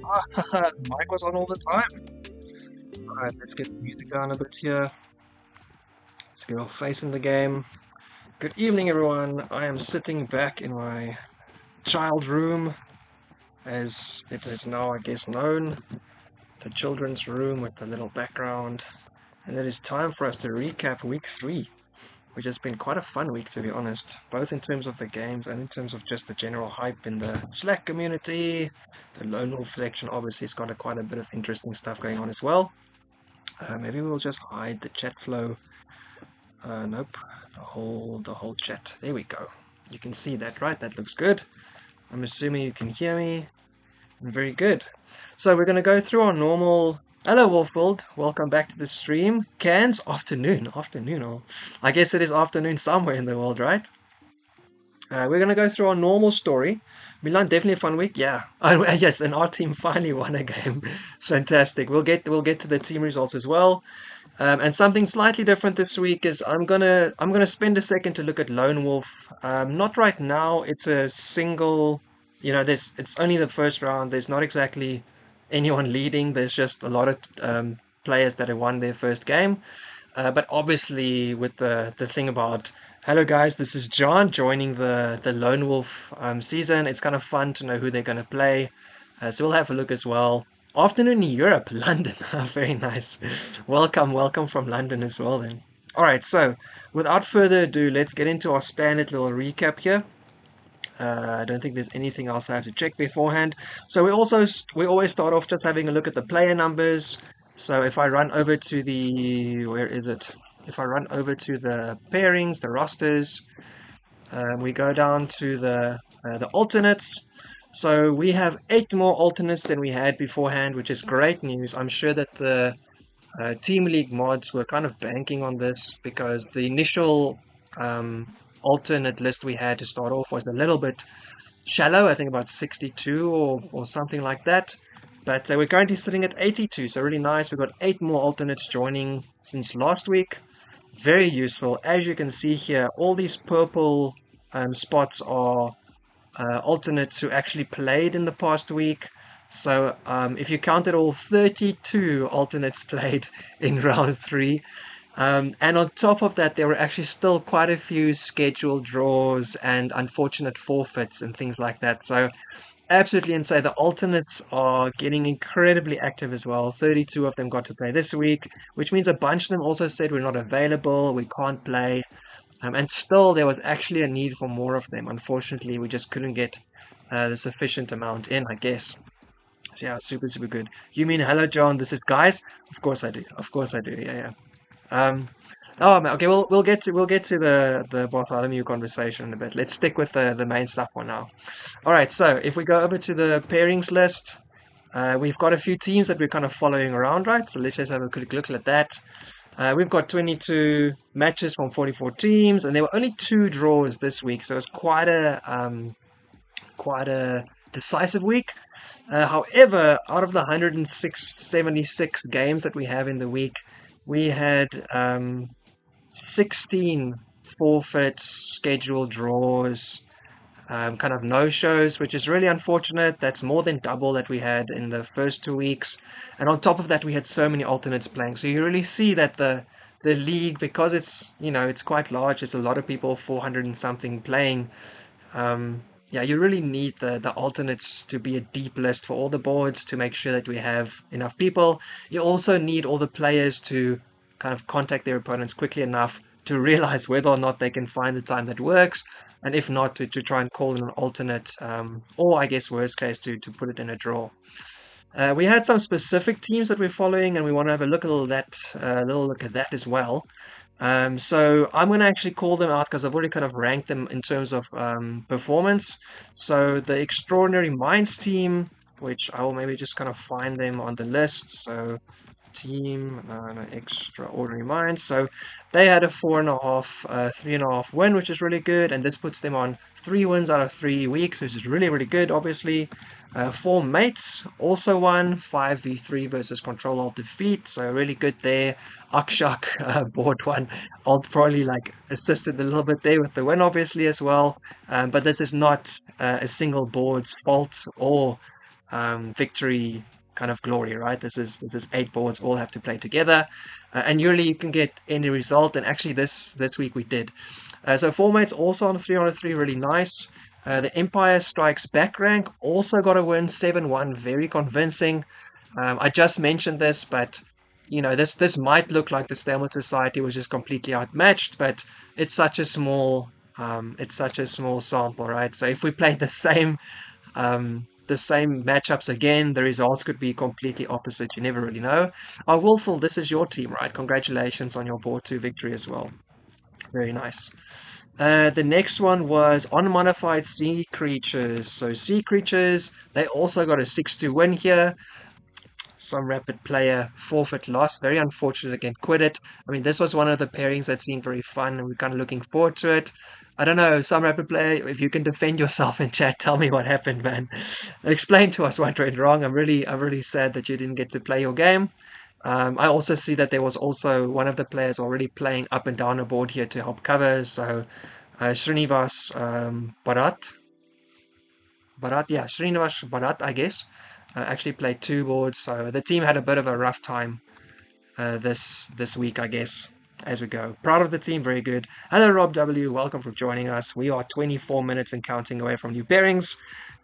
Mic was on all the time. Alright, let's get the music down a bit here. Let's get our face in the game. Good evening, everyone. I am sitting back in my child room, as it is now, I guess, known. The children's room with the little background. And it is time for us to recap week 3, which has been quite a fun week, to be honest, both in terms of the games and in terms of just the general hype in the Slack community. The Lone Wolf section obviously has got quite a bit of interesting stuff going on as well. Maybe we'll just hide the chat flow. Nope, the whole chat. There we go. You can see that, right? That looks good. I'm assuming you can hear me. Very good. So we're going to go through our normal... Hello, Wolfwold. Welcome back to the stream. Cans, afternoon. Afternoon. I guess it is afternoon somewhere in the world, right? We're going to go through our normal story. Milan, definitely a fun week. Yeah. Oh, yes, and our team finally won a game. Fantastic. We'll get to the team results as well. And something slightly different this week is I'm gonna spend a second to look at Lone Wolf. Not right now. It's a single. It's only the first round. There's not exactly anyone leading. There's just a lot of players that have won their first game. But obviously, with the thing about, hello guys, this is John joining the Lone Wolf season. It's kind of fun to know who they're going to play. So we'll have a look as well. Afternoon in Europe, London. Very nice. Welcome from London as well then. Alright, so without further ado, let's get into our standard little recap here. I don't think there's anything else I have to check beforehand. So we always start off just having a look at the player numbers. So if I run over to the... where is it? If I run over to the pairings, the rosters, we go down to the alternates. So we have 8 more alternates than we had beforehand, which is great news. I'm sure that the Team League mods were kind of banking on this because the initial alternate list we had to start off was a little bit shallow, I think about 62 or something like that. But we're currently sitting at 82, so really nice. We've got 8 more alternates joining since last week. Very useful. As you can see here, all these purple spots are alternates who actually played in the past week. So if you counted all 32 alternates played in round 3, and on top of that, there were actually still quite a few scheduled draws and unfortunate forfeits and things like that. So absolutely insane. The alternates are getting incredibly active as well. 32 of them got to play this week, which means a bunch of them also said we're not available, we can't play. And still, there was actually a need for more of them. Unfortunately, we just couldn't get the sufficient amount in, I guess. So yeah, super, super good. You mean, hello, John, this is guys? Of course I do. Of course I do. Yeah. Oh man, okay, we'll get to the Bartholomew conversation in a bit. Let's stick with the main stuff for now. All right, so if we go over to the pairings list, we've got a few teams that we're kind of following around, right? So let's just have a quick look at that. We've got 22 matches from 44 teams, and there were only 2 draws this week, so it's quite a decisive week. However, out of the 176 games that we have in the week, we had 16 forfeits, scheduled draws, kind of no-shows, which is really unfortunate. That's more than double that we had in the first 2 weeks. And on top of that, we had so many alternates playing. So you really see that the league, because it's quite large, there's a lot of people, 400 and something playing. Yeah, you really need the alternates to be a deep list for all the boards to make sure that we have enough people. You also need all the players to kind of contact their opponents quickly enough to realize whether or not they can find the time that works, and if not, to try and call in an alternate, or I guess worst case to put it in a draw. We had some specific teams that we're following, and we want to have a little look at that as well. So I'm going to actually call them out because I've already kind of ranked them in terms of performance. So the Extraordinary Minds team, which I will maybe just kind of find them on the list. So team Extraordinary Minds. So they had a 4.5, 3.5 win, which is really good, and this puts them on 3 wins out of 3 weeks, which is really, really good, obviously. 4 mates also won, 5v3 versus Control Alt Defeat, so really good there. Akshak board one. Alt probably assisted a little bit there with the win, obviously, as well. But this is not a single board's fault or victory kind of glory, right? This is 8 boards, all have to play together, and usually you can get any result. And actually, this week we did. So four mates also on 3 out of 3, really nice. The Empire Strikes Back rank also got a win, 7-1, very convincing. I just mentioned this, but this might look like the Stalemate Society was just completely outmatched, but it's such a small sample, right? So if we played the same matchups again, the results could be completely opposite. You never really know. Oh, Wolful, this is your team, right? Congratulations on your board 2 victory as well. Very nice. The next one was Unmodified Sea Creatures. So Sea Creatures, they also got a 6-2 win here. Some rapid player forfeit loss. Very unfortunate again. Quit it. I mean, this was one of the pairings that seemed very fun, and we're kind of looking forward to it. I don't know, some rapid player, if you can defend yourself in chat, tell me what happened, man. Explain to us what went wrong. I'm really sad that you didn't get to play your game. I also see that there was also one of the players already playing up and down the board here to help cover. So Srinivas Bharat, I guess, actually played 2 boards. So the team had a bit of a rough time this week, I guess, as we go. Proud of the team, very good. Hello, Rob W. Welcome for joining us. We are 24 minutes and counting away from new pairings.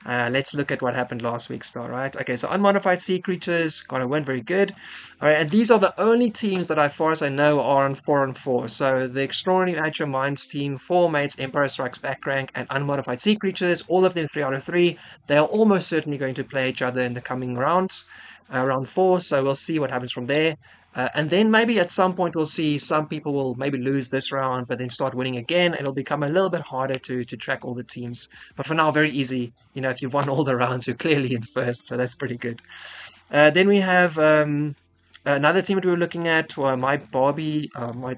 Let's look at what happened last week, still, right? Okay, so Unmodified Sea Creatures got a win, very good. All right, and these are the only teams that, as far as I know, are on 4-4. So the Extraordinary Nature Minds team, 4 mates, Empire Strikes Back rank, and Unmodified Sea Creatures, all of them 3 out of 3. They are almost certainly going to play each other in the coming rounds, round 4. So we'll see what happens from there. And then maybe at some point we'll see some people will maybe lose this round, but then start winning again. It'll become a little bit harder to track all the teams. But for now, very easy. If you've won all the rounds, you're clearly in first, so that's pretty good. Then we have another team that we were looking at, my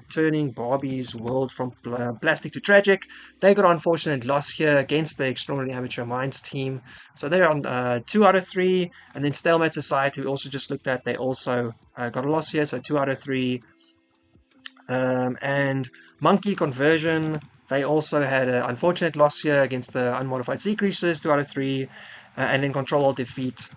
turning Barbie's world from plastic to tragic. They got an unfortunate loss here against the Extraordinary Amateur Minds team. So they're on 2 out of 3. And then Stalemate Society, we also just looked at, they also got a loss here, so 2 out of 3. And Monkey Conversion, they also had an unfortunate loss here against the Unmodified Sea Creatures, 2 out of 3. And then Control Alt Defeat,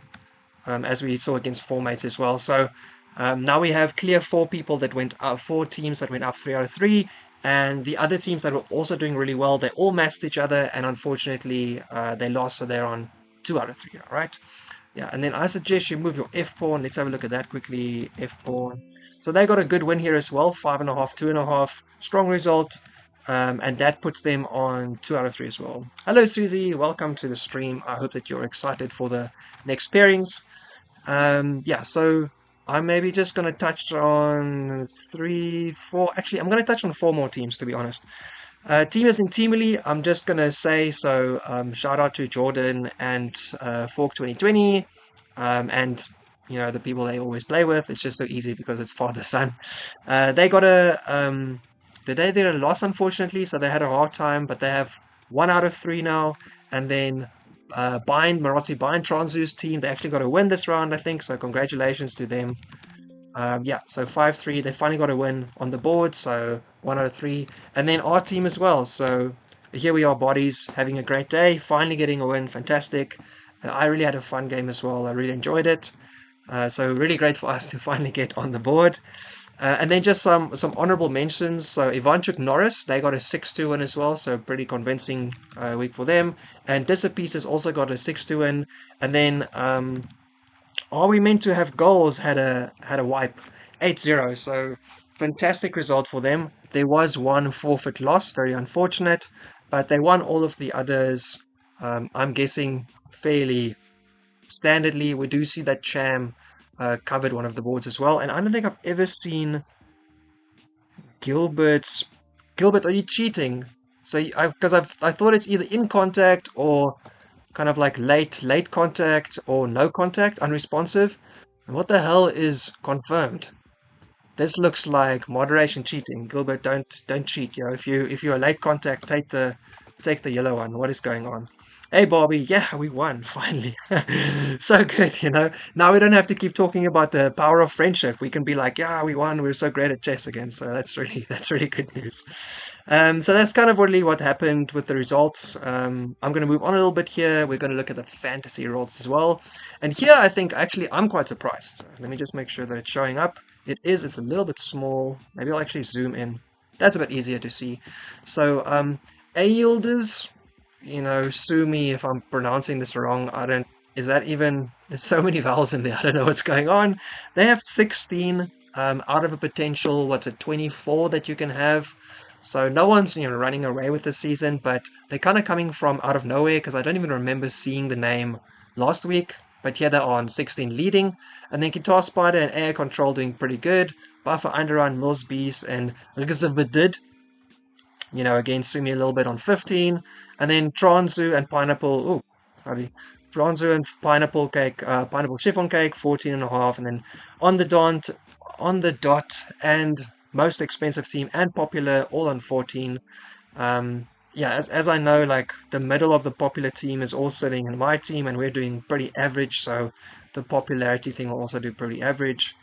as we saw against 4 mates as well. So now we have clear 4 people that went up, 4 teams that went up 3 out of 3, and the other teams that were also doing really well, they all matched each other, and unfortunately they lost, so they're on 2 out of 3, all right? Yeah, and then I suggest you move your F pawn. Let's have a look at that quickly. F pawn. So they got a good win here as well, 5.5, 2.5, strong result, and that puts them on 2 out of 3 as well. Hello, Susie. Welcome to the stream. I hope that you're excited for the next pairings. Yeah, so I'm maybe just going to touch on 3, 4. Actually, I'm going to touch on 4 more teams, to be honest. Teamers in Team League, I'm just going to say, so shout out to Jordan and Fork 2020, and the people they always play with. It's just so easy because it's father-son. They got they did a loss, unfortunately, so they had a hard time, but they have 1 out of 3 now. And then Marazzi Bind Transu's team, they actually got a win this round, I think, so congratulations to them. Yeah, so 5-3, they finally got a win on the board, so 1 out of 3. And then our team as well, so here we are, Bodies, having a great day, finally getting a win, fantastic. I really had a fun game as well, I really enjoyed it. So really great for us to finally get on the board. And then just some honorable mentions. So Ivanchuk Norris, they got a 6-2 win as well, so pretty convincing week for them. And Disappease has also got a 6-2 win. And then Are We Meant to Have Goals had a wipe, 8-0, so fantastic result for them. There was one forfeit loss, very unfortunate, but they won all of the others, I'm guessing fairly standardly. We do see that Cham covered one of the boards as well, and I don't think I've ever seen Gilbert, are you cheating? So because I thought it's either in contact or kind of like late contact or no contact, unresponsive. And what the hell is confirmed? This looks like moderation cheating. Gilbert, don't cheat, yo. If you're a late contact, take the yellow one. What is going on? Hey Bobby, yeah, we won finally. So good, you know. Now we don't have to keep talking about the power of friendship. We can be like, yeah, we won. We're so great at chess again. So that's really good news. So that's kind of really what happened with the results. I'm going to move on a little bit here. We're going to look at the fantasy results as well. And here, I think actually I'm quite surprised. Let me just make sure that it's showing up. It is. It's a little bit small. Maybe I'll actually zoom in. That's a bit easier to see. So Ayilders, sue me if I'm pronouncing this wrong. I don't. Is that even? There's so many vowels in there. I don't know what's going on. They have 16 out of a potential. What's it? 24 that you can have. So no one's running away with this season, but they're kind of coming from out of nowhere because I don't even remember seeing the name last week. But here they are on 16 leading, and then Guitar Spider and Air Control doing pretty good. Buffer Underrun, Mills Beast, and Rizavadid again, Sumi a little bit on 15. And then Transu and Pineapple, howdy. Transu and Pineapple Cake, Pineapple Chiffon Cake, 14 and a half. And then on the dot, and Most Expensive Team and Popular, all on 14. Yeah, as I know, like the middle of the popular team is all sitting in my team, and we're doing pretty average, so the popularity thing will also do pretty average.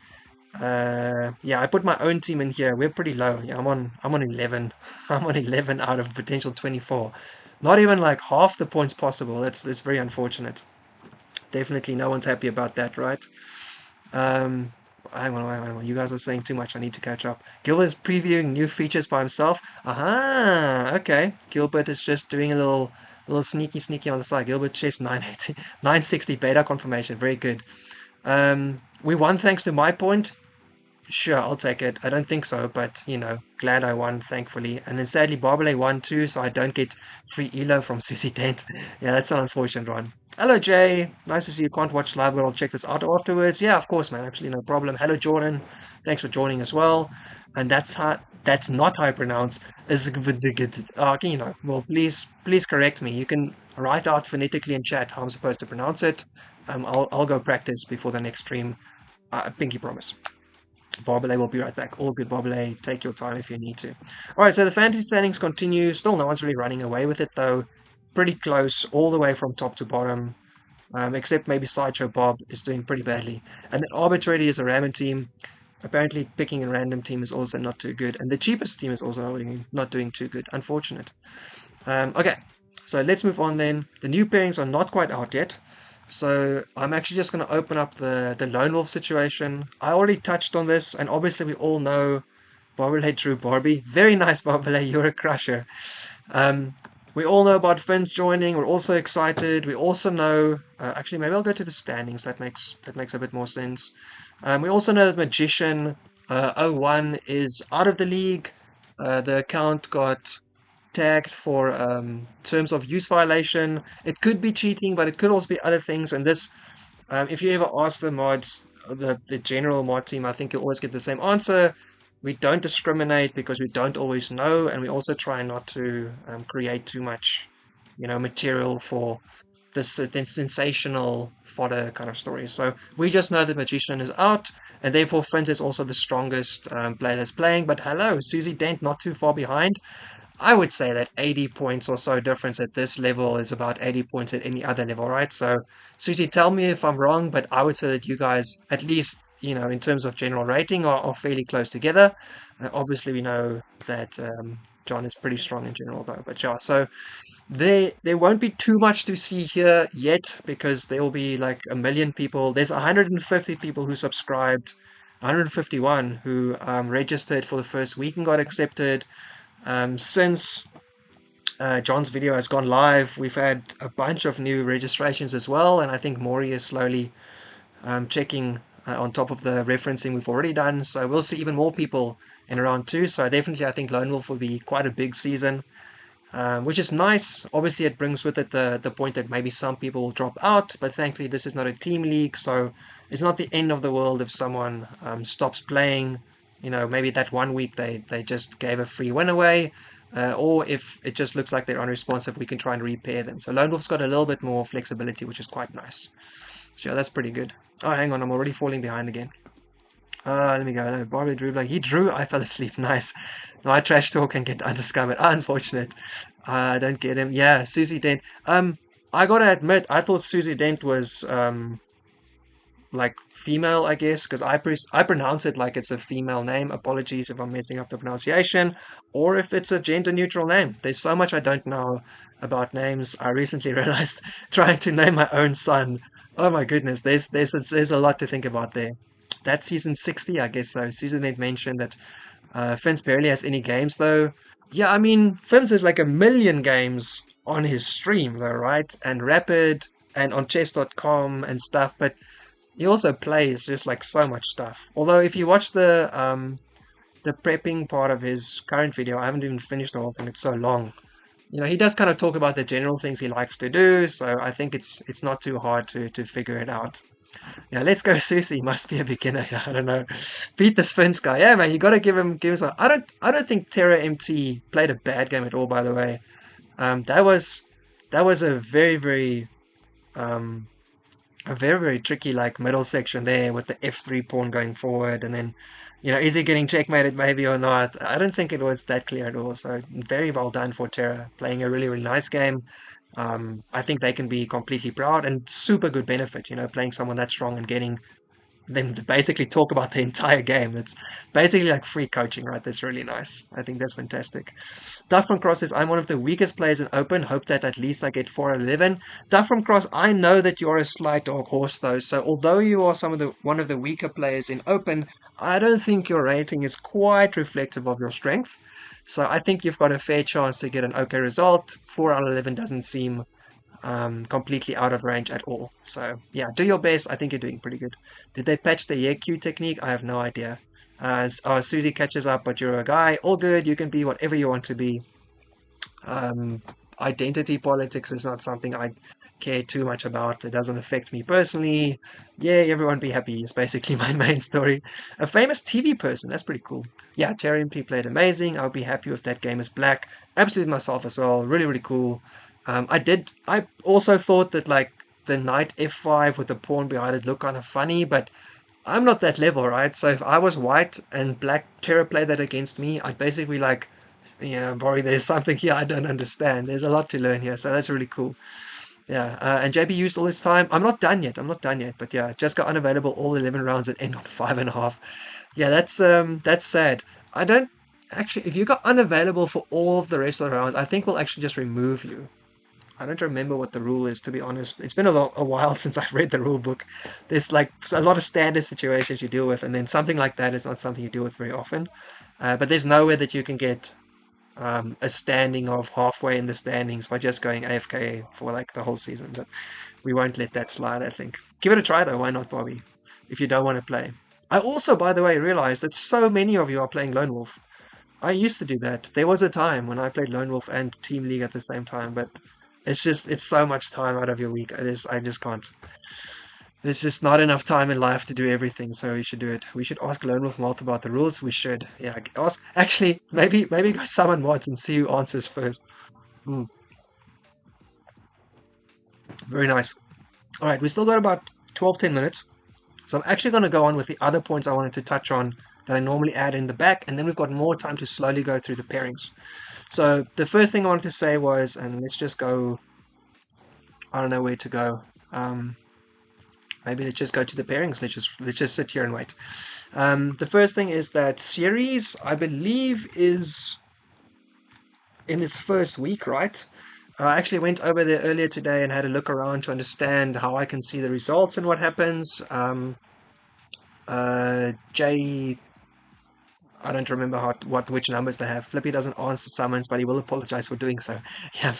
Yeah, I put my own team in here. We're pretty low. Yeah, I'm on 11. I'm on 11 out of potential 24. Not even like half the points possible. That's very unfortunate. Definitely no one's happy about that, right? Um, hang on. You guys are saying too much. I need to catch up. Gilbert's previewing new features by himself. Aha, okay. Gilbert is just doing a little sneaky on the side. Gilbert chess 980, 960 beta confirmation. Very good. We won thanks to my point. Sure, I'll take it. I don't think so, but glad I won, thankfully. And then sadly, Barbale won too, so I don't get free elo from Susie Dent. Yeah, that's an unfortunate one. Hello, Jay. Nice to see you. Can't watch live, but I'll check this out afterwards. Yeah, of course, man. Absolutely no problem. Hello, Jordan. Thanks for joining as well. And that's not how I pronounce Izgvdigit. Well, please correct me. You can write out phonetically in chat how I'm supposed to pronounce it. I'll go practice before the next stream. Pinky promise. Barbale will be right back. All good, Barbale. Take your time if you need to. All right, so the fantasy standings continue. Still, no one's really running away with it, though. Pretty close, all the way from top to bottom, except maybe Sideshow Bob is doing pretty badly. And then Arbitrary is a random team. Apparently, picking a random team is also not too good. And the cheapest team is also not doing too good. Unfortunate. Okay, so let's move on then. The new pairings are not quite out yet. So I'm actually just going to open up the Lone Wolf situation. I already touched on this, and obviously we all know Barbale drew Barbie. Very nice, Barbale, you're a crusher. Um, we all know about Finch joining. We're also excited. We also know, actually, maybe I'll go to the standings. That makes a bit more sense. We also know that Magician 01 is out of the league. The account got tagged for terms of use violation. It could be cheating, but it could also be other things. And this, if you ever ask the mods, the general mod team, I think you'll always get the same answer. We don't discriminate because we don't always know, and we also try not to create too much, material for this sensational fodder kind of stories. So we just know that Magician is out, and therefore Finz is also the strongest player that's playing. But hello, Susie Dent not too far behind. I would say that 80 points or so difference at this level is about 80 points at any other level, right? So, Susie, tell me if I'm wrong, but I would say that you guys, at least, in terms of general rating, are fairly close together. Obviously, we know that John is pretty strong in general, though. But yeah, so there won't be too much to see here yet because there will be like a million people. There's 150 people who subscribed, 151 who registered for the first week and got accepted. Since John's video has gone live, we've had a bunch of new registrations as well, and I think Maury is slowly checking on top of the referencing we've already done. So we'll see even more people in round two. So definitely, I think Lone Wolf will be quite a big season, which is nice. Obviously, it brings with it the point that maybe some people will drop out, but thankfully, this is not a team league, so it's not the end of the world if someone stops playing. Maybe that 1 week they just gave a free win away, or if it just looks like they're unresponsive, we can try and repair them. So Lone Wolf's got a little bit more flexibility, which is quite nice. So yeah, that's pretty good. Oh, hang on, I'm already falling behind again. Let me go. No, Barbie drew like he drew. I fell asleep. Nice. My trash talk and get undiscovered. Unfortunate. I don't get him. Yeah, Susie Dent. I gotta admit, I thought Susie Dent was like female, I guess, because I pronounce it like it's a female name. Apologies if I'm messing up the pronunciation, or if it's a gender neutral name. There's so much I don't know about names. I recently realized trying to name my own son. Oh my goodness, there's a lot to think about there. That's season 60, I guess so. Susan had mentioned that Fins barely has any games though. Yeah, I mean, Fins has like a million games on his stream though, right? And Rapid and on chess.com and stuff, but he also plays just like so much stuff. Although if you watch the prepping part of his current video, I haven't even finished the whole thing. It's so long. You know, he does kind of talk about the general things he likes to do, so I think it's not too hard to figure it out. Yeah, let's go Susie. Must be a beginner. Yeah, I don't know. Beat the Sphinx guy. Yeah, man, you got to give him some. I don't think Terra MT played a bad game at all. By the way, that was um, a very very tricky like middle section there with the f3 pawn going forward, and then is he getting checkmated maybe or not? I don't think it was that clear at all. So very well done for Terra, playing a really really nice game. I think they can be completely proud and super good benefit, playing someone that strong and getting them to basically talk about the entire game. It's basically like free coaching, right? That's really nice. I think that's fantastic. Duff from Cross says, I'm one of the weakest players in Open. Hope that at least I get 4-11. Duff from Cross, I know that you're a slight dark horse though. So although you are one of the weaker players in Open, I don't think your rating is quite reflective of your strength. So I think you've got a fair chance to get an okay result. 4/11 doesn't seem completely out of range at all. So yeah, do your best. I think you're doing pretty good. Did they patch the EQ technique? I have no idea. Susie catches up, but you're a guy. All good. You can be whatever you want to be. Um, Identity politics is not something I care too much about. It doesn't affect me personally. Yeah, everyone be happy is basically my main story. A famous TV person. That's pretty cool. Yeah, Terry MP played amazing. I'll be happy if that game is black. Absolutely myself as well. Really, really cool. I also thought that like the knight f5 with the pawn behind it looked kind of funny, but I'm not that level, right? So if I was white and black Terra played that against me, I'd basically like, Bori, there's something here I don't understand. There's a lot to learn here, so that's really cool. Yeah, and JB used all his time. I'm not done yet. I'm not done yet, but yeah, just got unavailable all 11 rounds and end on 5.5. Yeah, that's sad. I don't actually. If you got unavailable for all of the rest of the rounds, I think we'll actually just remove you. I don't remember what the rule is, to be honest. It's been a while since I've read the rule book. There's like a lot of standard situations you deal with, and then something like that is not something you deal with very often. But there's nowhere that you can get a standing of halfway in the standings by just going AFK for like the whole season. But we won't let that slide, I think. Give it a try though, why not, Bobby? If you don't want to play. I also, by the way, realized that so many of you are playing Lone Wolf. I used to do that. There was a time when I played Lone Wolf and Team League at the same time, but it's so much time out of your week. I just can't. There's just not enough time in life to do everything, so we should do it. We should ask Lone Wolf Moth about the rules. We should. Yeah, ask. Actually, maybe go summon mods and see who answers first. Hmm, very nice. All right, we still got about 12-10 minutes. So I'm actually going to go on with the other points I wanted to touch on that I normally add in the back, and then we've got more time to slowly go through the pairings. So the first thing I wanted to say was, and let's just go, I don't know where to go. Maybe let's just go to the pairings. Let's just sit here and wait. The first thing is that series, I believe, is in its first week, right? I actually went over there earlier today and had a look around to understand how I can see the results and what happens. Jay, I don't remember which numbers they have. Flippy doesn't answer summons, but he will apologize for doing so. Yeah,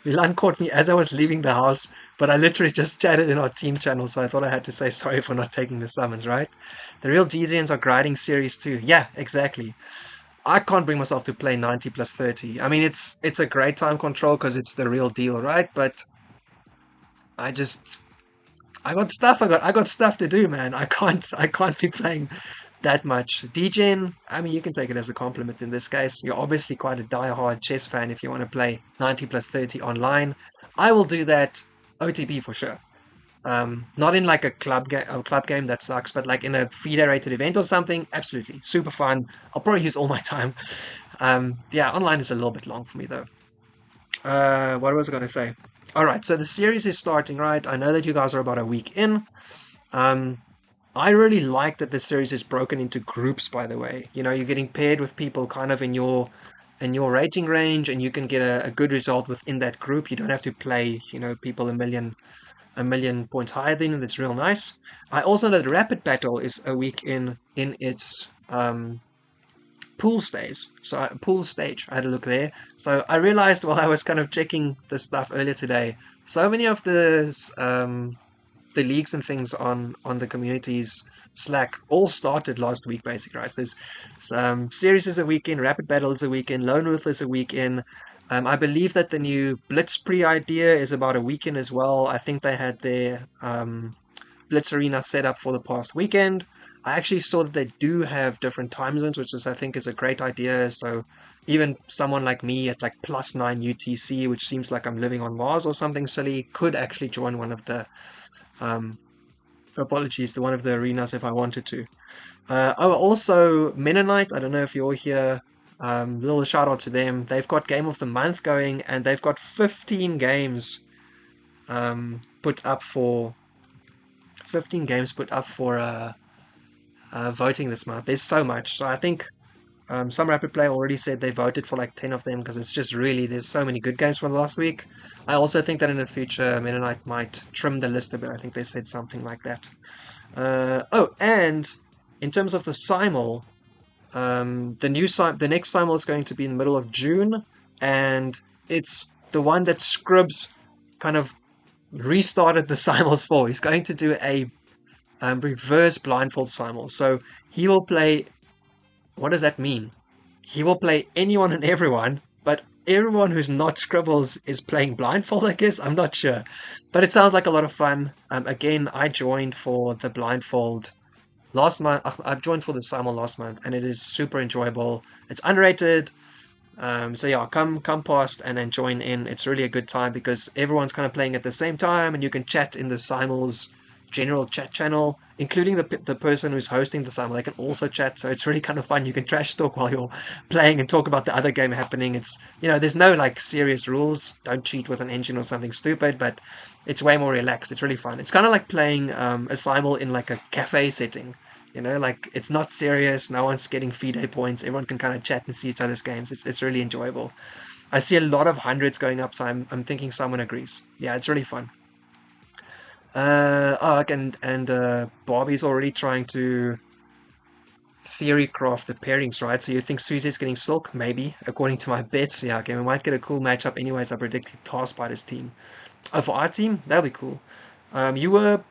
Milan caught me as I was leaving the house, but I literally just chatted in our team channel, so I thought I had to say sorry for not taking the summons, right? The real Desians are grinding series too. Yeah, exactly. I can't bring myself to play 90 plus 30. I mean, it's a great time control because it's the real deal, right? But I just I got stuff to do, man. I can't be playing that much. DGen, I mean, you can take it as a compliment in this case. You're obviously quite a die-hard chess fan if you want to play 90 plus 30 online. I will do that OTP for sure. Not in like a club game that sucks, but like in a federated event or something, absolutely. Super fun. I'll probably use all my time. Yeah, online is a little bit long for me though. What was I going to say? Alright, so the series is starting, right? I know that you guys are about a week in. Um, I really like that the series is broken into groups, by the way. You know, you're getting paired with people kind of in your rating range, and you can get a good result within that group. You don't have to play, people a million points higher than, and that's real nice. I also know that Rapid Battle is a week in its pool stage. I had a look there. So I realized while I was kind of checking this stuff earlier today, so many of the leagues and things on the communities Slack all started last week, basically, right? So there's series is a weekend, rapid battle is a weekend, lone wolf is a weekend. I believe that the new Blitzkrieg idea is about a weekend as well. I think they had their Blitz Arena set up for the past weekend. I actually saw that they do have different time zones, which is I think is a great idea. So even someone like me at like +9 UTC, which seems like I'm living on Mars or something silly, could actually join one of the um, apologies, the one of the arenas if I wanted to. Also Mennonite. I don't know if you're here. Little shout out to them. They've got Game of the Month going, and they've got 15 games put up for 15 games put up for voting this month. There's so much. So I think some Rapid Play already said they voted for like 10 of them because it's just really, there's so many good games from last week. I also think that in the future, Mennonite might trim the list a bit. I think they said something like that. And in terms of the Simul, the next Simul is going to be in the middle of June, and it's the one that Scribbs kind of restarted the Simuls for. He's going to do a reverse blindfold Simul. So he will play. What does that mean? He will play anyone and everyone, but everyone who's not Scribbles is playing blindfold, I guess. I'm not sure. But it sounds like a lot of fun. Again, I joined for the blindfold last month. I've joined for the Simul last month, and it is super enjoyable. It's underrated. So yeah, come past and then join in. It's really a good time because everyone's kind of playing at the same time, and you can chat in the Simul's general chat channel, including the person who's hosting the Simul. They can also chat, so it's really kind of fun. You can trash talk while you're playing and talk about the other game happening. It's there's no like serious rules. Don't cheat with an engine or something stupid, but it's way more relaxed. It's really fun. It's kind of like playing a Simul in like a cafe setting. Like it's not serious. No one's getting FIDE points. Everyone can kind of chat and see each other's games. It's really enjoyable. I see a lot of hundreds going up, so I'm thinking someone agrees. Yeah, it's really fun. And Bobby's already trying to theory craft the pairings, right? So you think Susie's getting Silk? Maybe, according to my bets. Yeah, okay, we might get a cool matchup anyways. I predicted Task Spider's team. Oh, for our team, that'll be cool. You were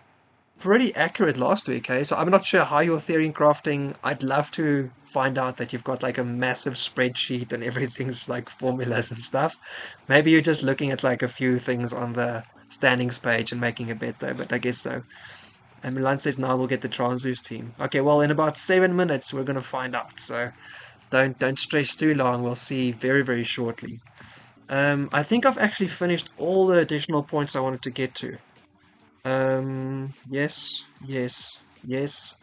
pretty accurate last week, eh? So I'm not sure how you're theory crafting. I'd love to find out that you've got like a massive spreadsheet and everything's like formulas and stuff. Maybe you're just looking at like a few things on the standings page and making a bet though, but I guess so. And Milan says now we'll get the Transus team. Okay, well in about 7 minutes we're gonna find out. So don't stress too long. We'll see very, very shortly. I think I've actually finished all the additional points I wanted to get to. Yes, yes, yes.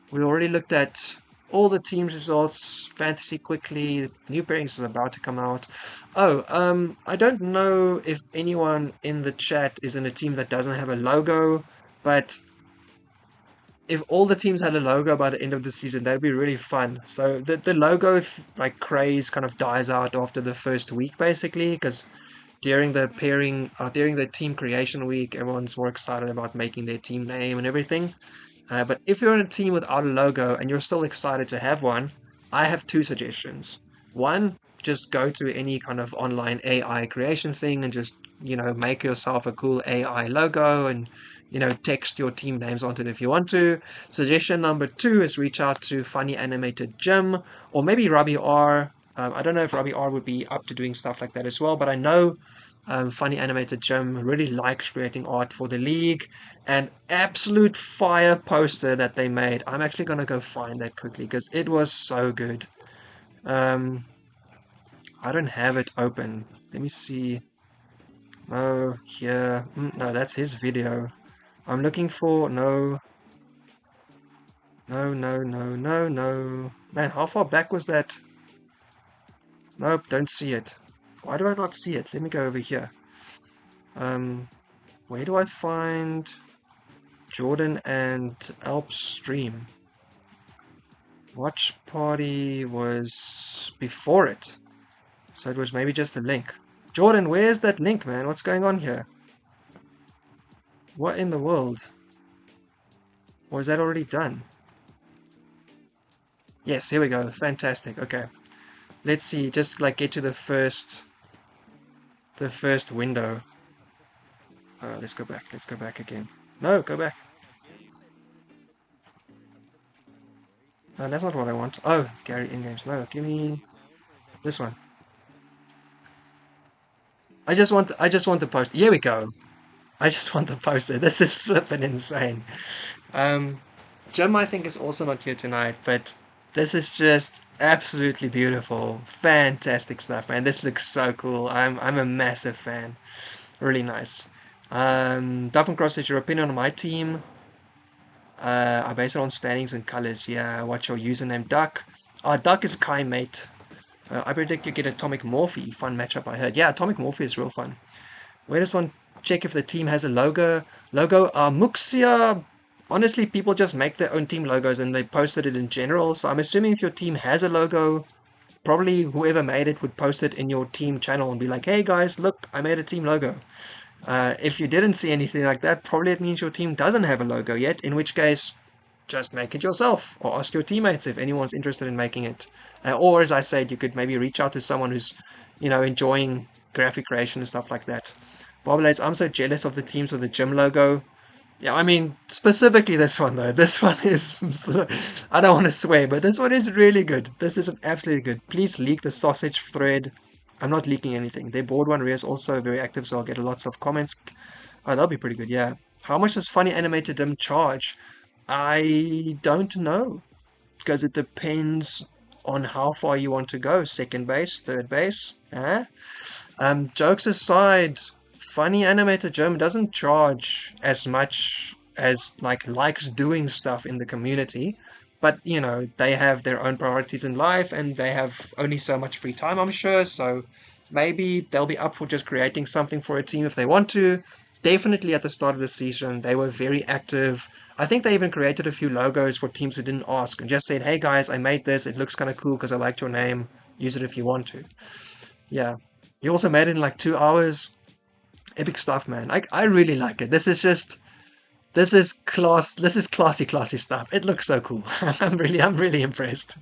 We already looked at all the team's results, fantasy quickly, new pairings is about to come out. Oh, I don't know if anyone in the chat is in a team that doesn't have a logo, but if all the teams had a logo by the end of the season, that'd be really fun. So the logo like craze kind of dies out after the first week, basically, because during the team creation week, everyone's more excited about making their team name and everything. But if you're in a team without a logo and you're still excited to have one, I have two suggestions. One, just go to any kind of online AI creation thing and just, make yourself a cool AI logo and, text your team names onto it if you want to. Suggestion number two is reach out to Funny Animated Jim or maybe Robbie R. I don't know if Robbie R would be up to doing stuff like that as well, but I know Funny Animated Jim really likes creating art for the league. An absolute fire poster that they made. I'm actually gonna go find that quickly because it was so good. Um, I don't have it open. Let me see. No, here. No, that's his video. I'm looking for no, no, no, no, no, no. Man, how far back was that? Nope, don't see it. Why do I not see it? Let me go over here. Where do I find Jordan and Alp's stream? Watch party was before it. So it was maybe just a link. Jordan, where's that link, man? What's going on here? What in the world? Or is that already done? Yes, here we go. Fantastic. Okay. Let's see. Just like get to the first window. Let's go back. Let's go back again. No, go back. That's not what I want. Oh, Gary in-games. No, give me this one. I just want the poster. Here we go. I just want the poster. This is flippin' insane. Um, Jim, I think, is also not here tonight, but this is just absolutely beautiful. Fantastic stuff, man. This looks so cool. I'm a massive fan. Really nice. Duff and Cross says your opinion on my team. I base it on standings and colors. Yeah, what's your username? Duck. Duck is Kai, mate. I predict you get Atomic Morphe. Fun matchup, I heard. Yeah, Atomic Morphe is real fun. Where does one check if the team has a logo? Muxia. Honestly, people just make their own team logos and they posted it in general. So I'm assuming if your team has a logo, probably whoever made it would post it in your team channel and be like, hey guys, look, I made a team logo. If you didn't see anything like that, probably it means your team doesn't have a logo yet, in which case, just make it yourself or ask your teammates if anyone's interested in making it. Or as I said, you could maybe reach out to someone who's, enjoying graphic creation and stuff like that. Boblaze, I'm so jealous of the teams with the gym logo. Yeah, I mean, specifically this one though. This one is, I don't want to swear, but this one is really good. This is absolutely good. Please leak the sausage thread. I'm not leaking anything. Their board one is also very active, so I'll get lots of comments. Oh, that'll be pretty good, yeah. How much does Funny Animated Dim charge? I don't know, because it depends on how far you want to go. Second base, third base, eh? Jokes aside, Funny Animated German doesn't charge as much as like likes doing stuff in the community, but they have their own priorities in life and they have only so much free time, I'm sure. So maybe they'll be up for just creating something for a team if they want to. Definitely at the start of the season, they were very active. I think they even created a few logos for teams who didn't ask and just said, hey guys, I made this. It looks kind of cool because I liked your name. Use it if you want to. Yeah. He also made it in like 2 hours. Epic stuff, man. I really like it. This is class. This is classy stuff. It looks so cool. I'm really impressed.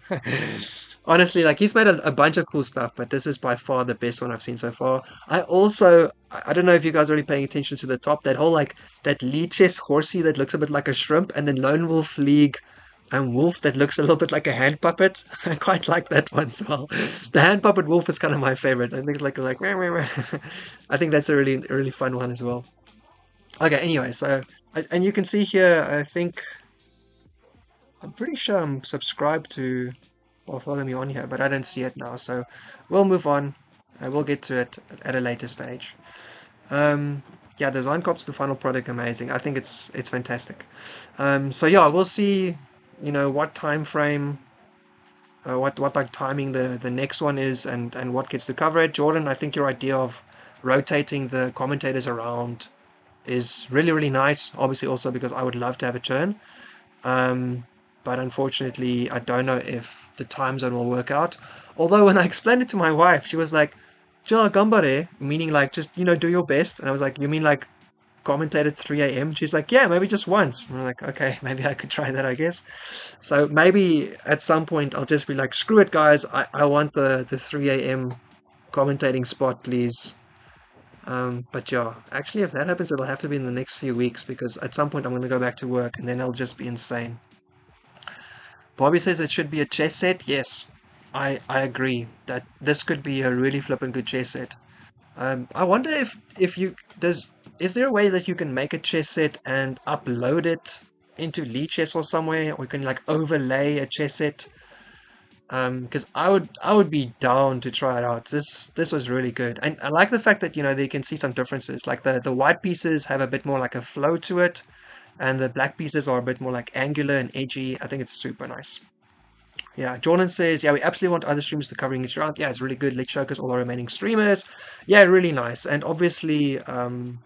Honestly, like he's made a bunch of cool stuff, but this is by far the best one I've seen so far. I don't know if you guys are really paying attention to the top. That whole like that Lichess horsey that looks a bit like a shrimp, and then Lone Wolf League and wolf that looks a little bit like a hand puppet. I quite like that one as well. The hand puppet wolf is kind of my favorite. I think it's like meh, meh, meh. I think that's a really fun one as well. Okay, anyway, so and you can see here. I'm pretty sure I'm subscribed to or follow me on here, but I don't see it now. So we'll move on. We'll get to it at a later stage. Um, yeah, the design cops, the final product, amazing. I think it's fantastic. So yeah, we'll see. What time frame, what like timing the next one is, and what gets to cover it. Jordan, I think your idea of rotating the commentators around is really nice. Obviously, also because I would love to have a turn. Um, but unfortunately, I don't know if the time zone will work out. Although when I explained it to my wife, she was like, "Ja, gambare," meaning like just do your best. And I was like, "You mean like commentate at 3 a.m.?" She's like, "Yeah, maybe just once." And I'm like, "Okay, maybe I could try that, I guess." So maybe at some point I'll just be like, "Screw it, guys! I want the 3 a.m. commentating spot, please." But yeah, actually, if that happens, it'll have to be in the next few weeks because at some point I'm going to go back to work and then it'll just be insane. Bobby says it should be a chess set. Yes, I agree that this could be a really flippin' good chess set. I wonder if you does is there a way that you can make a chess set and upload it into Lichess or somewhere, or you can like overlay a chess set? Because I would be down to try it out. This was really good, and I like the fact that they can see some differences. Like the white pieces have a bit more like a flow to it, and the black pieces are a bit more like angular and edgy. I think it's super nice. Yeah, Jordan says, yeah, we absolutely want other streamers to covering each round. Yeah, it's really good. Let's showcase all our remaining streamers. Yeah, really nice. And obviously, John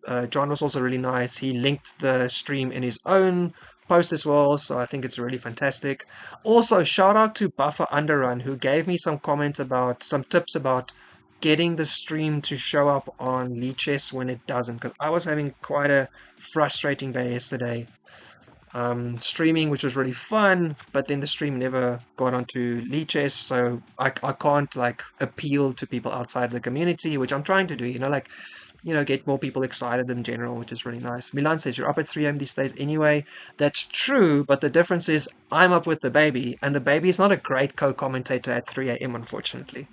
was also really nice. He linked the stream in his own post as well, so I think it's really fantastic. Also, shout out to Buffer Underrun, who gave me some comment about some tips about getting the stream to show up on Lichess when it doesn't, because I was having quite a frustrating day yesterday. Streaming, which was really fun, but then the stream never got onto Lichess, so I can't like appeal to people outside the community, which I'm trying to do, like get more people excited in general, which is really nice. Milan says, you're up at 3 a.m. these days anyway. That's true, but the difference is I'm up with the baby, and the baby is not a great co-commentator at 3 a.m., unfortunately.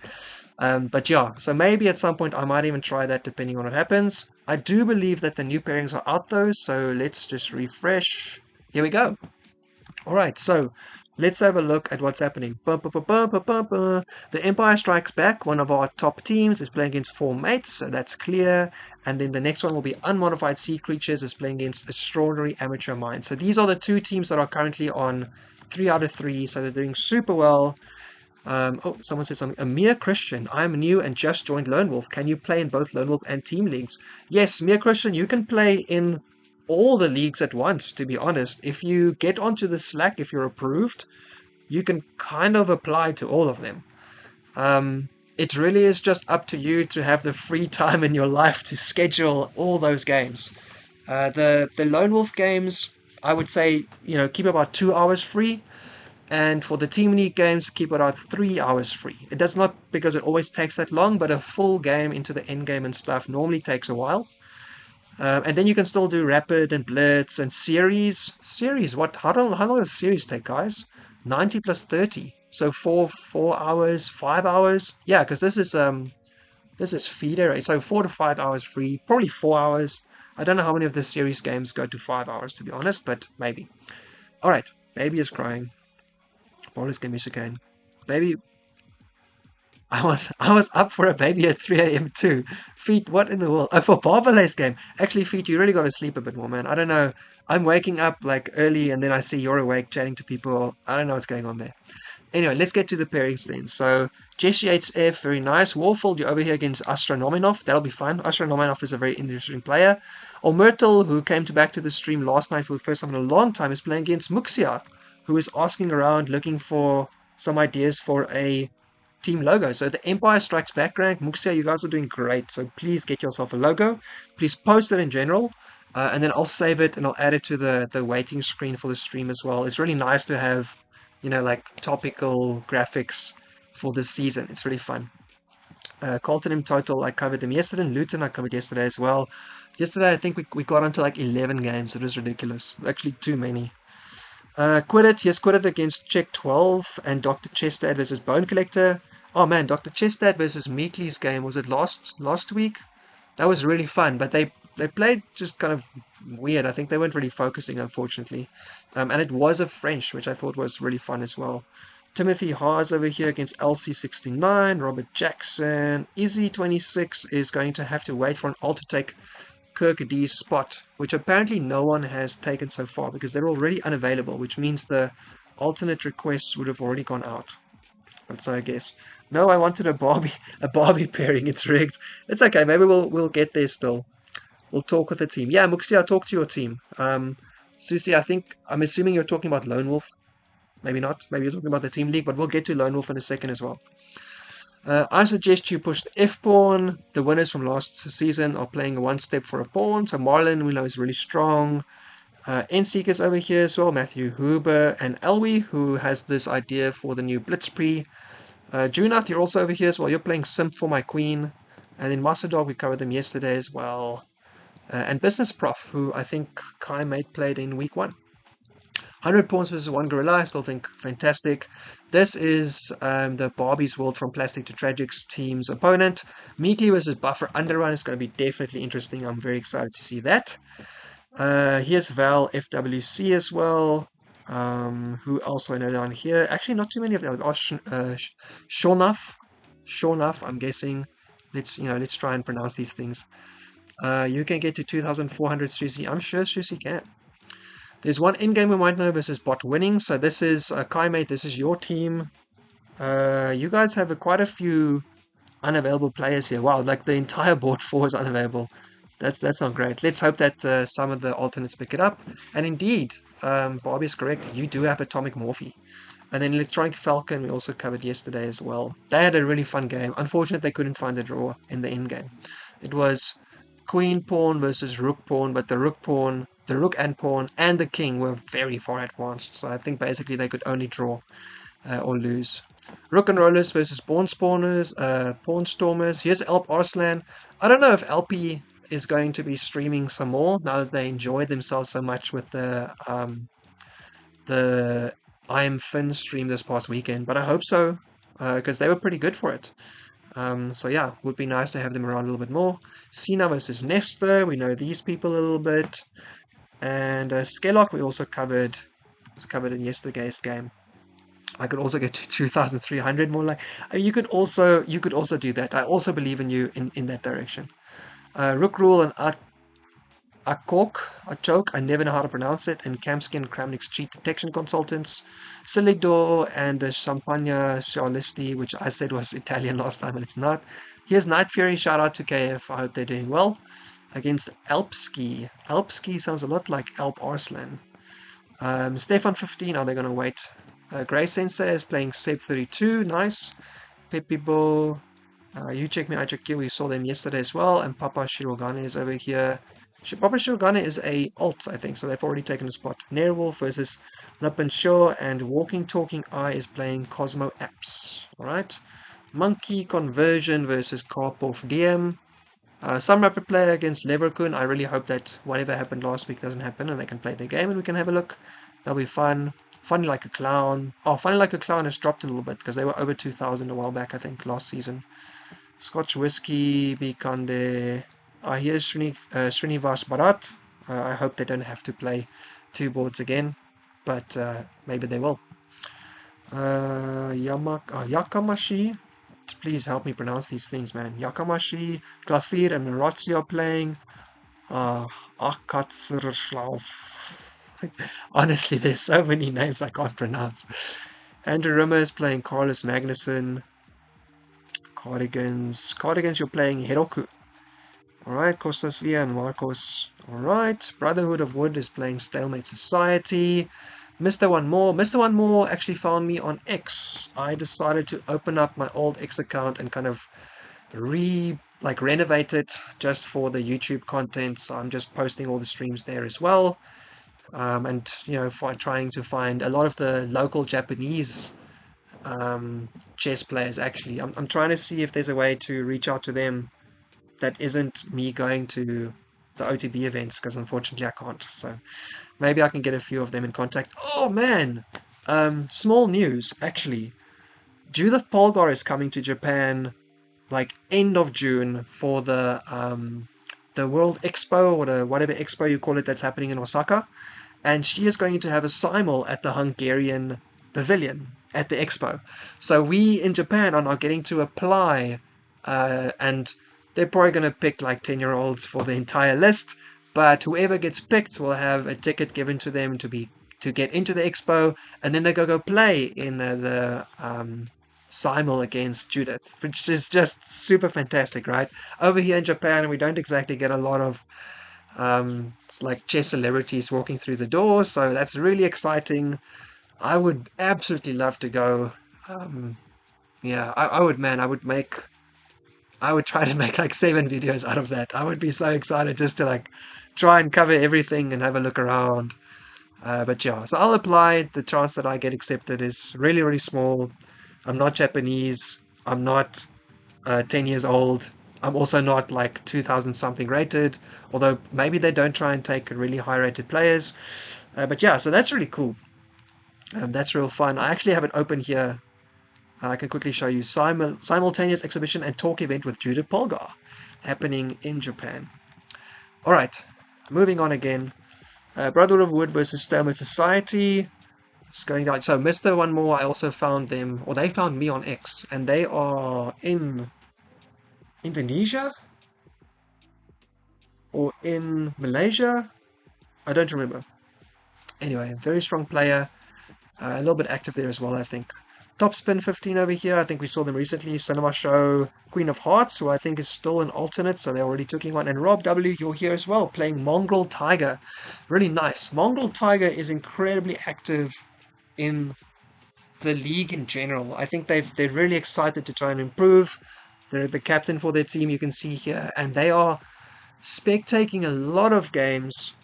But yeah, so maybe at some point I might even try that depending on what happens. I do believe that the new pairings are out though, so let's just refresh. Here we go. All right, so let's have a look at what's happening. The Empire Strikes Back, one of our top teams, is playing against four mates, so that's clear. And then the next one will be Unmodified Sea Creatures, is playing against Extraordinary Amateur Minds. So these are the two teams that are currently on 3 out of 3, so they're doing super well. Oh, someone said something. Amir Christian, I'm new and just joined Lone Wolf. Can you play in both Lone Wolf and Team Leagues? Yes, Amir Christian, you can play in all the leagues at once, to be honest. If you get onto the Slack, if you're approved, you can kind of apply to all of them. It really is just up to you to have the free time in your life to schedule all those games. The Lone Wolf games, I would say, keep about 2 hours free. And for the Team League games, keep it at 3 hours free. It does not, because it always takes that long, but a full game into the end game and stuff normally takes a while. And then you can still do rapid and blitz and series. Series, what? How long does series take, guys? 90 plus 30. So 4 hours, 5 hours. Yeah, because this is feeder, right? So 4 to 5 hours free, probably 4 hours. I don't know how many of the series games go to 5 hours, to be honest, but maybe. All right, baby is crying. Boris game is again. Baby, I was up for a baby at 3 a.m. too. Feet, what in the world? Oh, for Barbalay's game. Actually, Feet, you really got to sleep a bit more, man. I don't know. I'm waking up like early and then I see you're awake chatting to people. I don't know what's going on there. Anyway, let's get to the pairings then. So, Jesse Yates F, very nice. Warfold, you're over here against Astronominov. That'll be fun. Astronominov is a very interesting player. Myrtle, who came back to the stream last night for the first time in a long time, is playing against Muxia, who is asking around looking for some ideas for a team logo. So the Empire Strikes Back rank, Muxia, you guys are doing great. So please get yourself a logo. Please post it in general. And then I'll save it and I'll add it to the waiting screen for the stream as well. It's really nice to have, like topical graphics for this season. It's really fun. Colton in total, I covered them yesterday. And Luton, I covered yesterday as well. Yesterday, I think we got onto like 11 games. It was ridiculous. Actually, too many. Quit it against Check 12 and Dr. Chestad versus Bone Collector. Oh man, Dr. Chestad versus Meatley's game, was it last week? That was really fun, but they played just kind of weird. I think they weren't really focusing, unfortunately. And it was a French, which I thought was really fun as well. Timothy Haas over here against LC69, Robert Jackson. Izzy26 is going to have to wait for an alt to take Kirk D's spot, which apparently no one has taken so far because they're already unavailable, which means the alternate requests would have already gone out. That's I guess. No, I wanted a Barbie pairing. It's rigged. It's okay. Maybe we'll get there still. We'll talk with the team. Yeah, Muxia, talk to your team. Susie, I'm assuming you're talking about Lone Wolf. Maybe not. Maybe you're talking about the Team League, but we'll get to Lone Wolf in a second as well. I suggest you push the F pawn. The winners from last season are playing one step for a pawn. So Marlon, we know, is really strong. N-Seeker's over here as well. Matthew Huber and Elwie, who has this idea for the new Blitzkrieg. Junath, you're also over here as well. You're playing Simp for my queen. And then Master Dog, we covered them yesterday as well. And Business Prof, who I think Kai Mate played in week 1. 100 pawns versus 1 gorilla, I still think fantastic. This is the Barbie's World from Plastic to Tragic's team's opponent. Meatley versus Buffer Underrun is going to be definitely interesting. I'm very excited to see that. Here's Val FWC as well. Who else I know down here? Actually, not too many of them. Shonaf, I'm guessing. Let's try and pronounce these things. You can get to 2,400, Susie. I'm sure Susie can. There's one in-game we might know versus bot winning. So this is Kai mate, this is your team. You guys have quite a few unavailable players here. Wow, like the entire board 4 is unavailable. That's not great. Let's hope that some of the alternates pick it up. And indeed, Barbie is correct. You do have Atomic Morphe. And then Electronic Falcon we also covered yesterday as well. They had a really fun game. Unfortunately, they couldn't find the draw in the end game. It was Queen Pawn versus Rook Pawn, but the Rook and Pawn, and the King were very far advanced. So I think basically they could only draw or lose. Rook and Rollers versus Pawn Spawners, Pawn Stormers. Here's Alp Arslan. I don't know if LP is going to be streaming some more now that they enjoyed themselves so much with the I Am Finn stream this past weekend, but I hope so because they were pretty good for it. So yeah, would be nice to have them around a little bit more. Cena versus Nesta, we know these people a little bit, and Skellock we also covered. Was covered in yesterday's game. I could also get to 2,300 more. Like I mean, you could also do that. I also believe in you in that direction. Rook Rule and Achok, I never know how to pronounce it, and Camskin Kramnik's Cheat Detection Consultants, Silidor and Champagne Cialisti, which I said was Italian last time, and it's not. Here's Night Fury, shout out to KF, I hope they're doing well. Against Alpski. Alpski sounds a lot like Alp Arslan. Stefan 15, are they going to wait? Grey Sensei is playing Seb 32, nice. Pepibo, you check me, I check you. We saw them yesterday as well. And Papa Shirogane is over here. Papa Shirogane is a alt, I think, so they've already taken a spot. Nerewolf versus Lip Shaw, and Walking Talking Eye is playing Cosmo Apps. Alright. Monkey Conversion versus Karpov DM. Some rapid player against Leverkusen. I really hope that whatever happened last week doesn't happen and they can play their game and we can have a look. That'll be fun. Funny Like a Clown. Oh, Funny Like a Clown has dropped a little bit because they were over 2,000 a while back, I think, last season. Scotch Whiskey, Bikande. Here's Srinivas Bharat. I hope they don't have to play two boards again, but maybe they will. Yakamashi. Please help me pronounce these things, man. Yakamashi, Glafir, and Marazzi are playing. Akatsrslav. Honestly, there's so many names I can't pronounce. Andrew Rimmer is playing Carlos Magnuson. Cardigans, you're playing Heroku. Alright, Kostas Via and Marcos. Alright, Brotherhood of Wood is playing Stalemate Society. Mr. One More actually found me on X. I decided to open up my old X account and kind of renovate it just for the YouTube content. So I'm just posting all the streams there as well. And trying to find a lot of the local Japanese chess players. Actually, I'm trying to see if there's a way to reach out to them that isn't me going to the OTB events, because unfortunately I can't. So maybe I can get a few of them in contact. Oh man, small news actually. Judith Polgar is coming to Japan like end of June for the World Expo, or the whatever expo you call it, that's happening in Osaka, and she is going to have a simul at the Hungarian pavilion at the expo. So we in Japan are now getting to apply, and they're probably going to pick like 10-year-olds for the entire list, but whoever gets picked will have a ticket given to them to get into the expo, and then they go play in the simul against Judith, which is just super fantastic, right? Over here in Japan, we don't exactly get a lot of like chess celebrities walking through the doors, so that's really exciting. I would absolutely love to go. Yeah, I would, man. I would try to make like 7 videos out of that. I would be so excited just to like try and cover everything and have a look around. But yeah, so I'll apply. The chance that I get accepted is really, really small. I'm not Japanese. I'm not 10 years old. I'm also not like 2,000 something rated, although maybe they don't try and take really high rated players. But yeah, so that's really cool. That's real fun. I actually have it open here. I can quickly show you simultaneous exhibition and talk event with Judith Polgar happening in Japan. All right, moving on again. Brotherhood of Wood versus Stalemate Society. It's going down. So Mr. One More, I also found them, or they found me on X, and they are in Indonesia or in Malaysia. I don't remember. anyway, very strong player. A little bit active there as well, I think. Top spin 15 over here. I think we saw them recently. Cinema Show, Queen of Hearts, who I think is still an alternate, so they're already taking one. And Rob W, you're here as well, playing Mongrel Tiger. Really nice. Mongrel Tiger is incredibly active in the league in general. I think they're really excited to try and improve. They're the captain for their team, you can see here, and they are spectating a lot of games,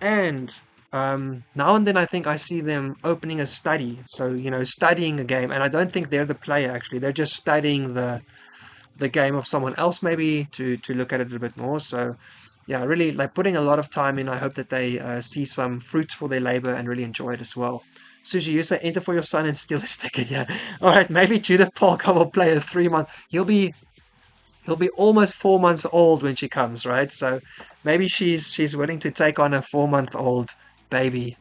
and now and then I think I see them opening a study, so studying a game, and I don't think they're the player actually. They're just studying the game of someone else, maybe to look at it a bit more. So yeah, really like putting a lot of time in. I hope that they see some fruits for their labor and really enjoy it as well. Suji, you say enter for your son and steal his ticket. Yeah, all right, maybe Judith Parker will play a 3 month. He'll be almost 4 months old when she comes, right? So maybe she's willing to take on a 4-month-old baby.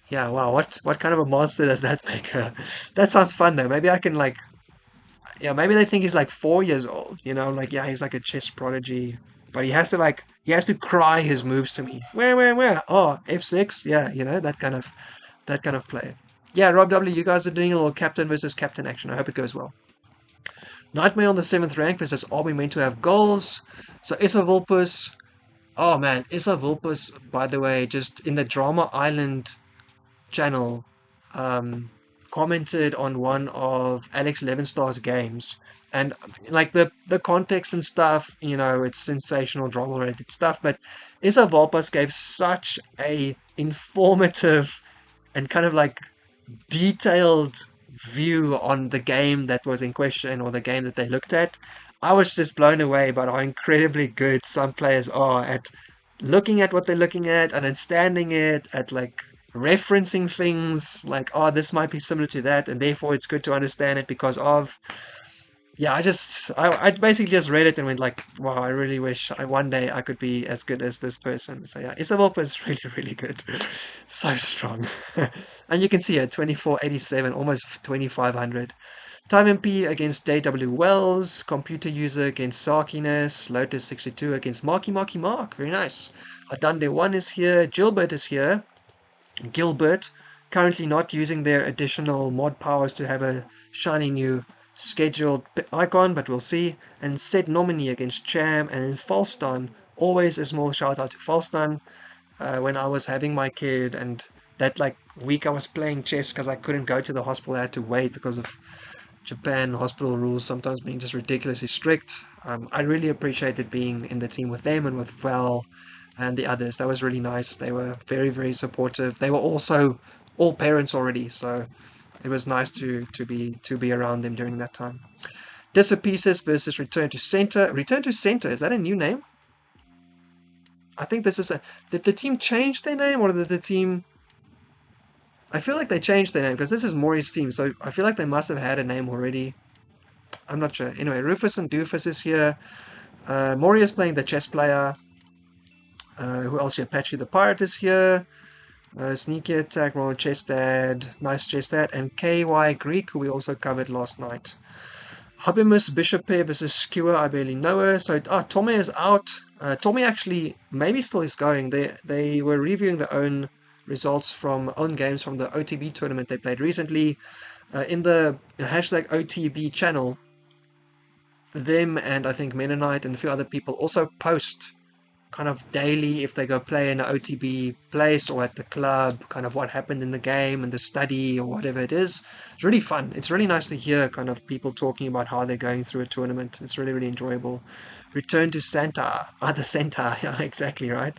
Yeah, wow, what kind of a monster does that make her? That sounds fun though. Maybe I can like, yeah, maybe they think he's like 4 years old, like, yeah, he's like a chess prodigy, but he has to cry his moves to me. Where? Oh, F6, yeah, that kind of play. Yeah, Rob W, you guys are doing a little captain versus captain action. I hope it goes well. Nightmare on the 7th rank versus are we meant to have goals? So Issa Vulpus. Oh man, Issa Vulpus, by the way, just in the Drama Island channel, commented on one of Alex Levenstar's games. And like the context and stuff, it's sensational drama related stuff. But Issa Vulpus gave such a informative and kind of like detailed view on the game that was in question or the game that they looked at. I was just blown away by how incredibly good some players are at looking at what they're looking at, understanding it, at like referencing things like, oh, this might be similar to that, and therefore it's good to understand it because of. Yeah, I basically just read it and went like, wow, I really wish one day I could be as good as this person. So yeah, Isabel is really, really good. So strong. And you can see it, 2487, almost 2500. Time MP against JW Wells, computer user against Sarkiness, Lotus 62 against Mark. Very nice. Adande 1 is here, Gilbert is here. Gilbert, currently not using their additional mod powers to have a shiny new scheduled icon, but we'll see. And Said Nominee against Cham, and then Falstan, always a small shout out to Falstan. When I was having my kid, and that like week I was playing chess because I couldn't go to the hospital, I had to wait because of Japan hospital rules sometimes being just ridiculously strict. I really appreciated being in the team with them and with Val and the others. That was really nice. They were very, very supportive. They were also all parents already, so it was nice to be around them during that time. Disapieces versus Return to Center. Return to Center, is that a new name? I think this is did the team change their name, or did the team... I feel like they changed their name because this is Maury's team, so I feel like they must have had a name already. I'm not sure. Anyway, Rufus and Doofus is here. Maury is playing the chess player. Who else here? Patchy the Pirate is here. Sneaky Attack, Royal Chess Dad, Nice Chess Dad, and KY Greek, who we also covered last night. Hubbimus Bishop pair versus Skewer, I barely know her. So, Tommy is out. Tommy actually maybe still is going. They were reviewing their own results from own games from the OTB tournament they played recently. In the hashtag OTB channel, them and I think Mennonite and a few other people also post kind of daily if they go play in an OTB place or at the club, kind of what happened in the game and the study or whatever it is. It's really fun. It's really nice to hear kind of people talking about how they're going through a tournament. It's really, really enjoyable. Return to Santa. The Santa. Yeah, exactly right.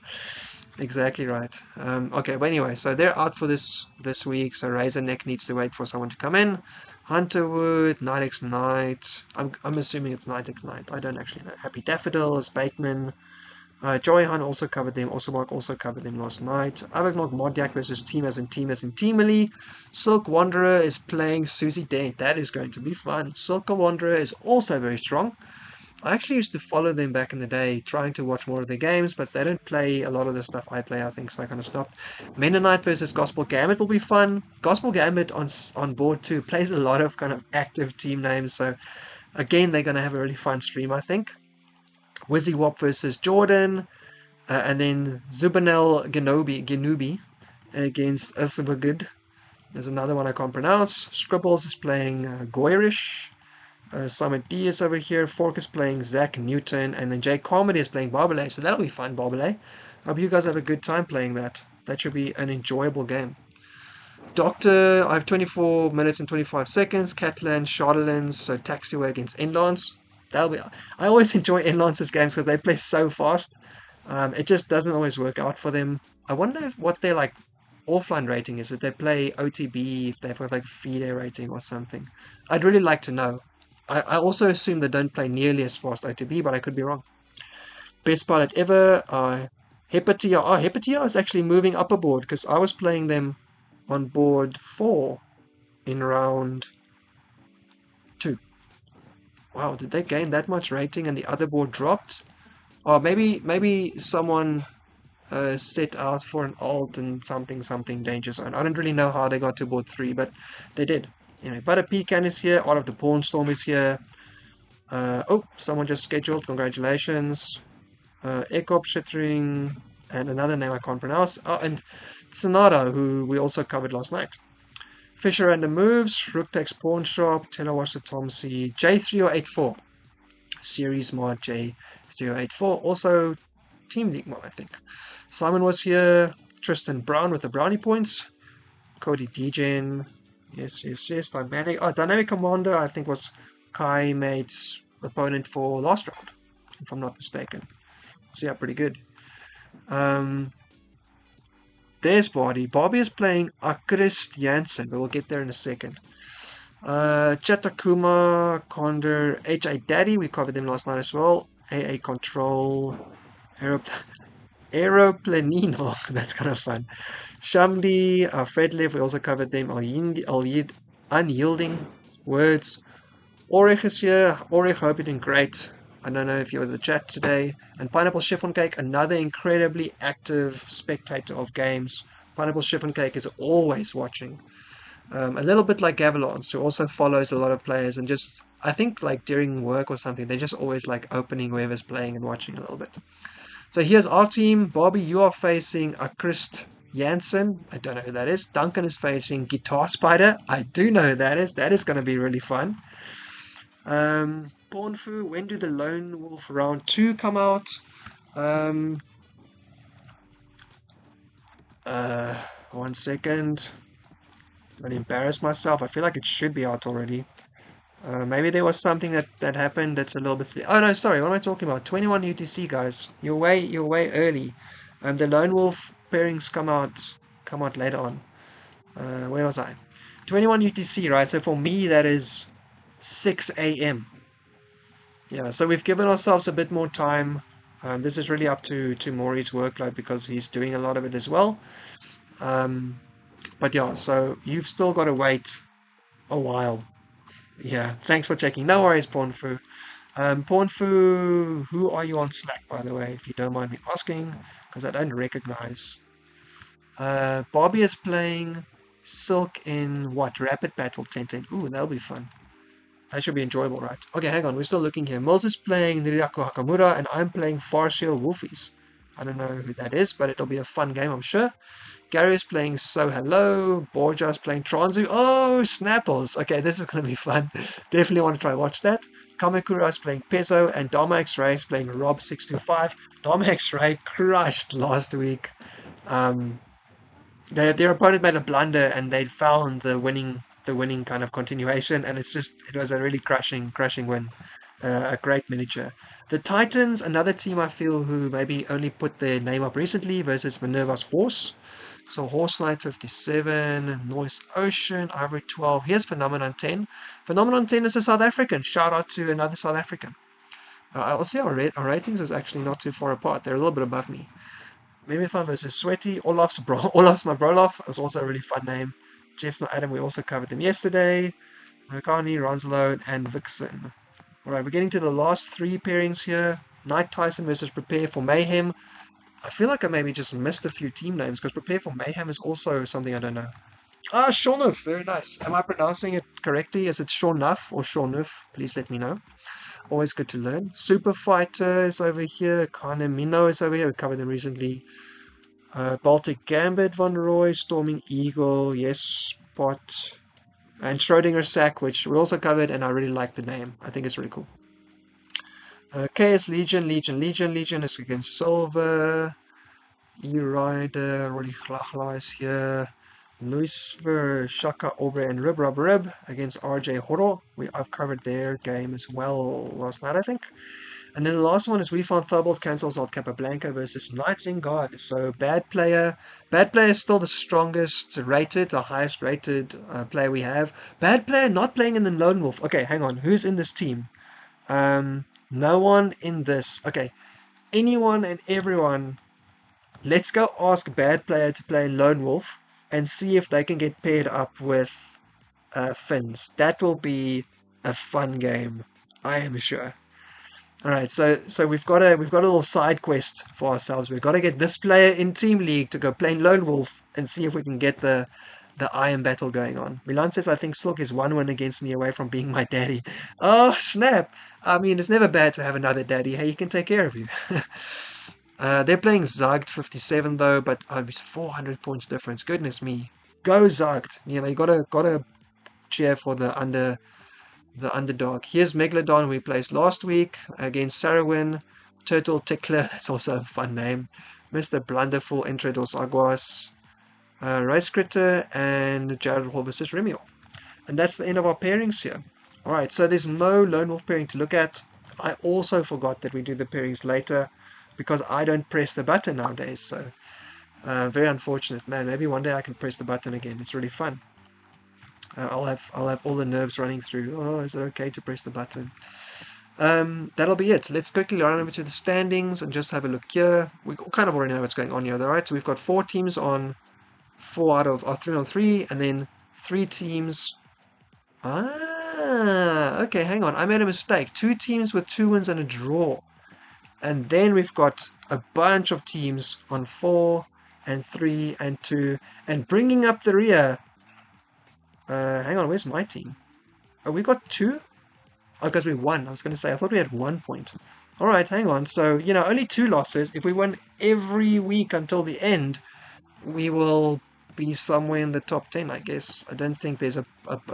Exactly right. Okay, but anyway, so they're out for this week. So Razor Neck needs to wait for someone to come in. Hunterwood, Night X Night. I'm assuming it's Night X Night. I don't actually know. Happy Daffodils, Bateman. Joy Han also covered them. Mark also covered them last night. Avagnog Modyak versus Team as in Teamily. Silk Wanderer is playing Susie Dent. That is going to be fun. Silk Wanderer is also very strong. I actually used to follow them back in the day, trying to watch more of their games, but they don't play a lot of the stuff I play, I think, so I kind of stopped. Mennonite versus Gospel Gambit will be fun. Gospel Gambit on board too plays a lot of kind of active team names, so again, they're going to have a really fun stream, I think. Wizzy Wop versus Jordan, and then Zubanel Genubi against Issa Vulpus. There's another one I can't pronounce. Scribbles is playing Goirish. Summit D is over here. Fork is playing Zach Newton. And then Jay Comedy is playing Barbelay. So that'll be fun, Barbelay. Hope you guys have a good time playing that. That should be an enjoyable game. Doctor, I have 24 minutes and 25 seconds. Catalan, Charlotte's, so Taxiway against Endlance. That'll be. I always enjoy Endlance's games because they play so fast. It just doesn't always work out for them. I wonder what their like offline rating is. If they play OTB, if they've got like FIDE rating or something. I'd really like to know. I also assume they don't play nearly as fast OTB, but I could be wrong. Best pilot ever. Hepatia. Oh, Hepatia is actually moving up a board because I was playing them on board 4 in round 2. Wow, did they gain that much rating and the other board dropped? Or maybe someone set out for an alt and something danger zone. I don't really know how they got to board 3, but they did. Anyway, Butter Pecan is here. Out of the Pawn Storm is here. Oh, someone just scheduled. Congratulations. Ekop Shittering and another name I can't pronounce. Oh, and Sonata, who we also covered last night. Fisher Random Moves, Rook Takes Pawn Shop, Telewasher Tomsey, J3084. Series mod J3084. Also Team League mod, I think. Simon was here. Tristan Brown with the brownie points. Cody Degen. Yes. Dynamic. Oh, Dynamic Commander, I think was Kai Mate's opponent for last round, if I'm not mistaken. So yeah, pretty good. There's Bobby. Bobby is playing Akrist Jansen, but we'll get there in a second. Chatakuma, Condor, HI Daddy, we covered them last night as well. AA Control, Aeroplanino, that's kind of fun. Shamdi, Fredlev, we also covered them. Unyielding Words. Orich is here. Orich, hope you're doing great. I don't know if you're in the chat today. And Pineapple Chiffon Cake, another incredibly active spectator of games. Pineapple Chiffon Cake is always watching. A little bit like Gavilons, who also follows a lot of players and just, I think like during work or something, they're just always like opening whoever's playing and watching a little bit. So here's our team. Bobby, you are facing Akrist Jansen. I don't know who that is. Duncan is facing Guitar Spider. I do know who that is. That is going to be really fun. Pornfu, when do the Lone Wolf round 2 come out? 1 second. Don't embarrass myself. I feel like it should be out already. Maybe there was something that happened that's a little bit silly. Oh no, sorry. What am I talking about? 21 UTC, guys. You're way early. The Lone Wolf pairings come out later on. Where was I? 21 UTC, right? So for me that is 6 a.m. Yeah, so we've given ourselves a bit more time. This is really up to Maury's workload because he's doing a lot of it as well. But yeah, so you've still got to wait a while. Yeah, thanks for checking. No worries, Pornfu. Pornfu, who are you on Slack, by the way, if you don't mind me asking, because I don't recognize. Bobby is playing Silk in what? Rapid Battle 1010. Ooh, that'll be fun. That should be enjoyable, right? Okay, hang on. We're still looking here. Mills is playing Niriako Hakamura, and I'm playing Farseal Wolfies. I don't know who that is, but it'll be a fun game, I'm sure. Gary is playing So Hello. Borja is playing Transu. Oh, Snapples. Okay, this is going to be fun. Definitely want to try watch that. Kamakura is playing Pezzo, and Dama X-Ray is playing Rob625. Dama X-Ray crushed last week. Their opponent made a blunder, and they found the winning kind of continuation, and it was a really crushing win. A great miniature. The Titans, another team I feel who maybe only put their name up recently versus Minerva's Horse. So Horse Knight 57, Noise Ocean, Ivory 12. Here's Phenomenon 10. Phenomenon 10 is a South African. Shout out to another South African. I'll see our ratings is actually not too far apart. They're a little bit above me. Mimithon versus Sweaty. Olaf's my Brolof is also a really fun name. Jeff's not Adam, we also covered them yesterday. Kani, Ranslow, and Vixen. Alright, we're getting to the last 3 pairings here. Knight Tyson versus Prepare for Mayhem. I feel like I maybe just missed a few team names, because Prepare for Mayhem is also something I don't know. Ah, Shornuf, very nice. Am I pronouncing it correctly? Is it Shornuf or Shornuf? Please let me know. Always good to learn. Super Fighter is over here. Kanemino is over here. We covered them recently. Baltic Gambit, Von Roy, Storming Eagle, yes, Spot, and Schrodinger Sack, which we also covered, and I really like the name. I think it's really cool. KS Legion, Legion is against Silver. E-Rider, Rolly Glagla is here. Luisver, Shaka, Obre, and Rib against RJ Horo. I've covered their game as well last night, I think. And then the last one is We Found Thobald cancels out Capablanca versus Knights in God. So Bad Player. Bad Player is still the strongest rated, the highest rated player we have. Bad Player not playing in the Lone Wolf. Okay, hang on. Who's in this team? No one in this. Okay, anyone and everyone. Let's go ask Bad Player to play Lone Wolf and see if they can get paired up with Finns. That will be a fun game, I am sure. All right, so we've got a little side quest for ourselves. We've got to get this player in Team League to go play Lone Wolf and see if we can get the Iron Battle going on. Milan says I think Silk is one win against me away from being my daddy. Oh snap! I mean, it's never bad to have another daddy. Hey, he can take care of you. They're playing Zagd 57 though, but it's 400 points difference. Goodness me, go Zagd! You know you gotta cheer for the underdog. Here's Megalodon we placed last week against Sarawin. Turtle Tickler, that's also a fun name. Mr. Blunderful, Entre dos Aguas, Rice Critter, and Jared Hall versus Remiel. And that's the end of our pairings here. Alright, so there's no Lone Wolf pairing to look at. I also forgot that we do the pairings later because I don't press the button nowadays. So very unfortunate, man. Maybe one day I can press the button again. It's really fun. I'll have all the nerves running through. Oh, is it okay to press the button? That'll be it. Let's quickly run over to the standings and just have a look here. We kind of already know what's going on here, though, right? So we've got 4 teams on 4 out of 3 on 3, and then 3 teams. Okay, hang on. I made a mistake. 2 teams with 2 wins and a draw. And then we've got a bunch of teams on 4 and 3 and 2. And bringing up the rear. Hang on, where's my team? Oh, we got 2? Oh, because we won. I was going to say, I thought we had 1 point. Alright, hang on. So, only 2 losses. If we win every week until the end, we will be somewhere in the top 10, I guess. I don't think there's a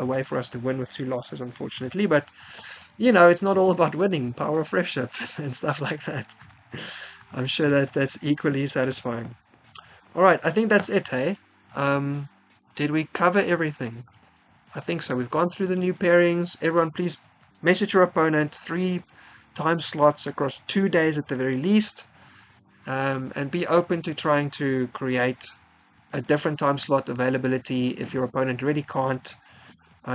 way for us to win with 2 losses, unfortunately. But, it's not all about winning. Power of friendship and stuff like that. I'm sure that's equally satisfying. Alright, I think that's it, hey? Did we cover everything? I think so. We've gone through the new pairings. Everyone, please message your opponent 3 time slots across 2 days at the very least. And be open to trying to create a different time slot availability if your opponent really can't.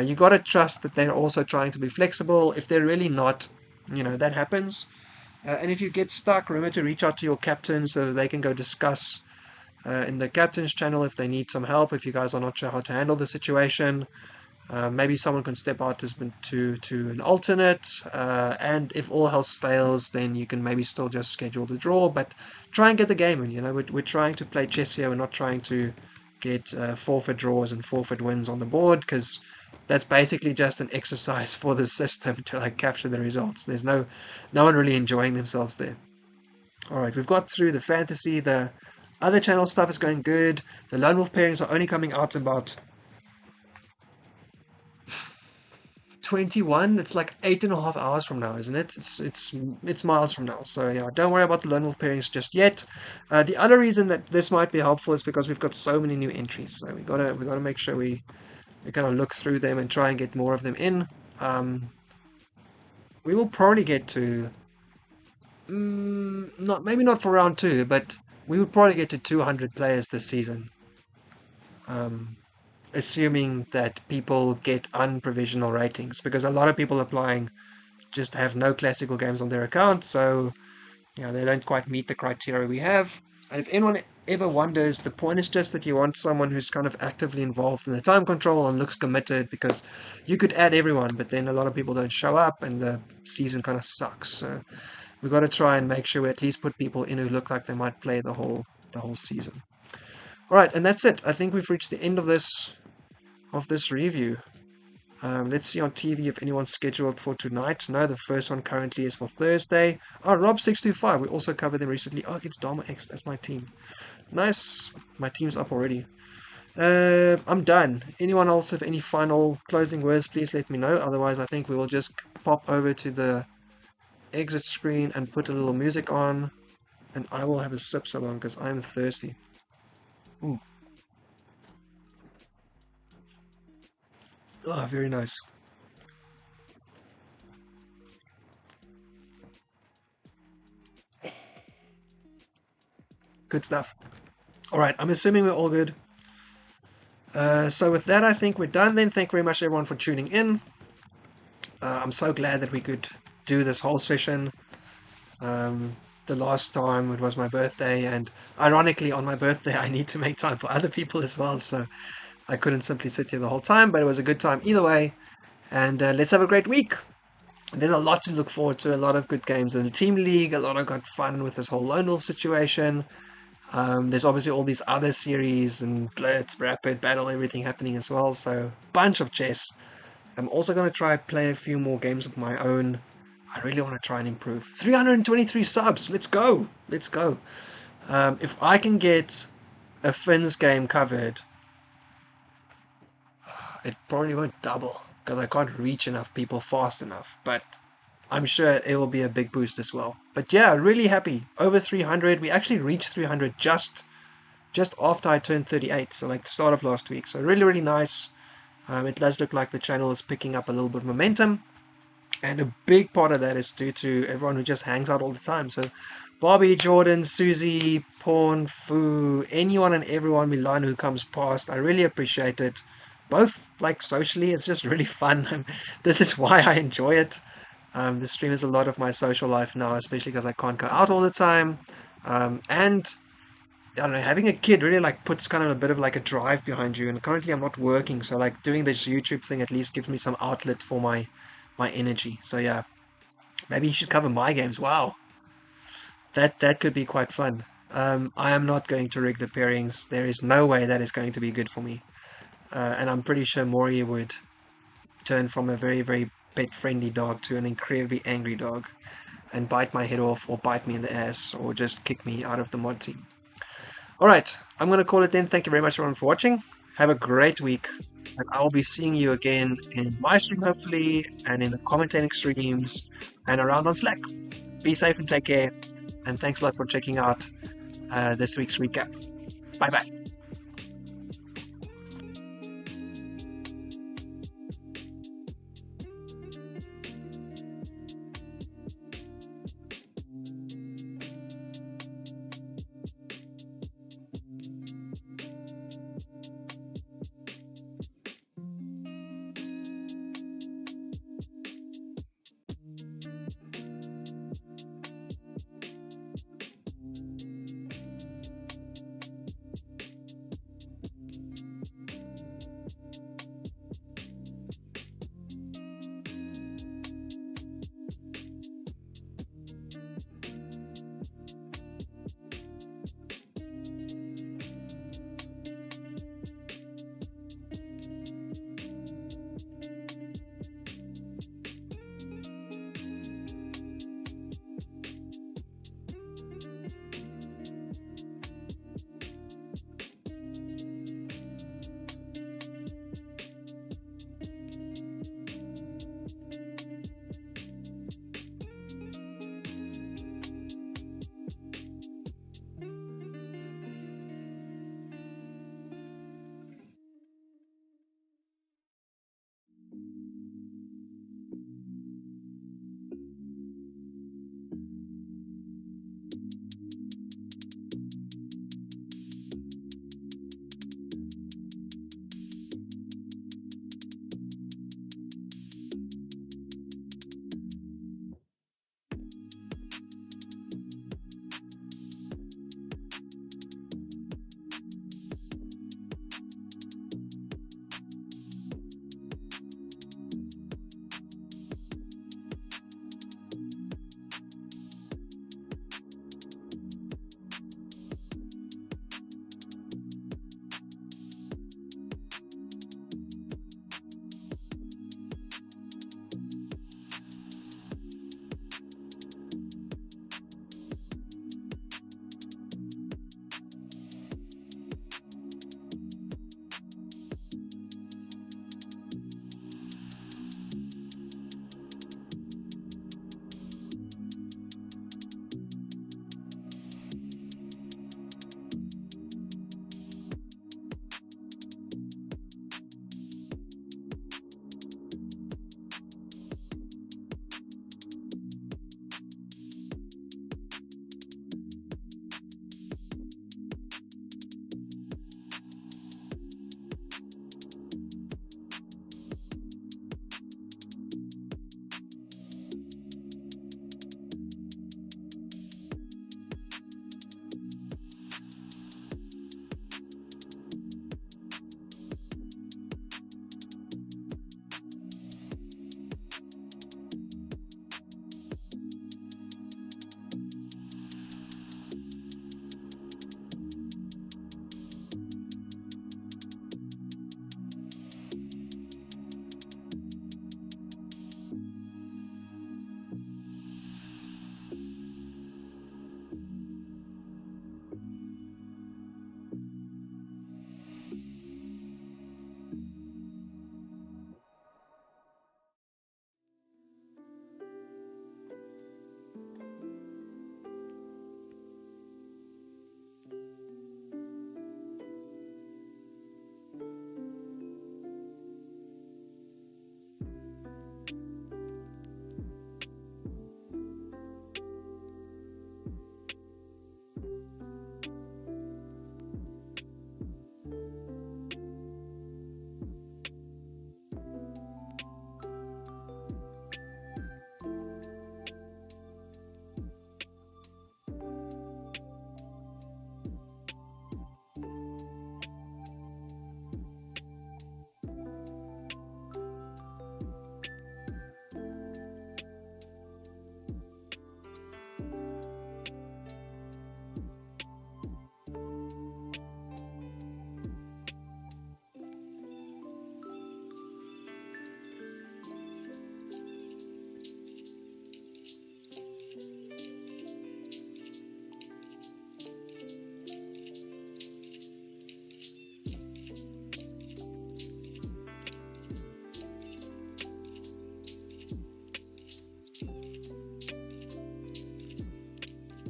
You got to trust that they're also trying to be flexible. If they're really not, that happens. And if you get stuck, remember to reach out to your captain so that they can go discuss in the captain's channel if they need some help, if you guys are not sure how to handle the situation. Maybe someone can step out to an alternate, and if all else fails, then you can maybe still just schedule the draw, but try and get the game in. We're trying to play chess here. We're not trying to get forfeit draws and forfeit wins on the board, because that's basically just an exercise for the system to capture the results. There's no one really enjoying themselves there. Alright, we've got through the fantasy. The other channel stuff is going good. The Lone Wolf pairings are only coming out about 21. It's like 8.5 hours from now, isn't it? It's miles from now. So yeah, don't worry about the Lone Wolf pairings just yet. The other reason that this might be helpful is because we've got so many new entries. So we gotta make sure we kind of look through them and try and get more of them in. We will probably get to maybe not for round 2, but we would probably get to 200 players this season. Assuming that people get unprovisional ratings, because a lot of people applying just have no classical games on their account, so they don't quite meet the criteria we have. And if anyone ever wonders, the point is just that you want someone who's kind of actively involved in the time control and looks committed, because you could add everyone, but then a lot of people don't show up and the season kind of sucks. So we've got to try and make sure we at least put people in who look like they might play the whole season. Alright, and that's it. I think we've reached the end of this review. Let's see on TV if anyone's scheduled for tonight. No, the first one currently is for Thursday. Oh, Rob625. We also covered them recently. Oh, against Dharma X. That's my team. Nice. My team's up already. I'm done. Anyone else have any final closing words, please let me know. Otherwise, I think we will just pop over to the exit screen and put a little music on. And I will have a sip so long because I'm thirsty. Ooh. Oh, very nice. Good stuff. All right, I'm assuming we're all good. So with that, I think we're done then. Thank you very much, everyone, for tuning in. I'm so glad that we could do this whole session. The last time it was my birthday, and ironically, on my birthday, I need to make time for other people as well. So I couldn't simply sit here the whole time, but it was a good time either way. And let's have a great week. There's a lot to look forward to, a lot of good games in the Team League, a lot of good fun with this whole Lone Wolf situation. There's obviously all these other series and Blitz, Rapid, Battle, everything happening as well. So, bunch of chess. I'm also going to try play a few more games of my own. I really want to try and improve. 323 subs. Let's go. Let's go. If I can get a Finn's game covered, it probably won't double because I can't reach enough people fast enough. But I'm sure it will be a big boost as well. But yeah, really happy. Over 300. We actually reached 300 just after I turned 38, so like the start of last week. So really, really nice. It does look like the channel is picking up a little bit of momentum, and a big part of that is due to everyone who just hangs out all the time. So Bobby, Jordan, Susie, Pawn, Fu, anyone and everyone Milan who comes past, I really appreciate it. Both like socially, it's just really fun. This is why I enjoy it. The stream is a lot of my social life now, especially because I can't go out all the time. And I don't know, having a kid really like puts kind of a bit of like a drive behind you. And currently I'm not working, so like doing this YouTube thing at least gives me some outlet for my energy. So yeah, maybe you should cover my games. Wow, that could be quite fun. I am not going to rig the pairings. There is no way that is going to be good for me. And I'm pretty sure Mori would turn from a very, very pet-friendly dog to an incredibly angry dog and bite my head off or bite me in the ass or just kick me out of the mod team. Alright, I'm going to call it then. Thank you very much everyone for watching. Have a great week. And I'll be seeing you again in my stream hopefully, and in the commentating streams, and around on Slack. Be safe and take care. And thanks a lot for checking out this week's recap. Bye bye.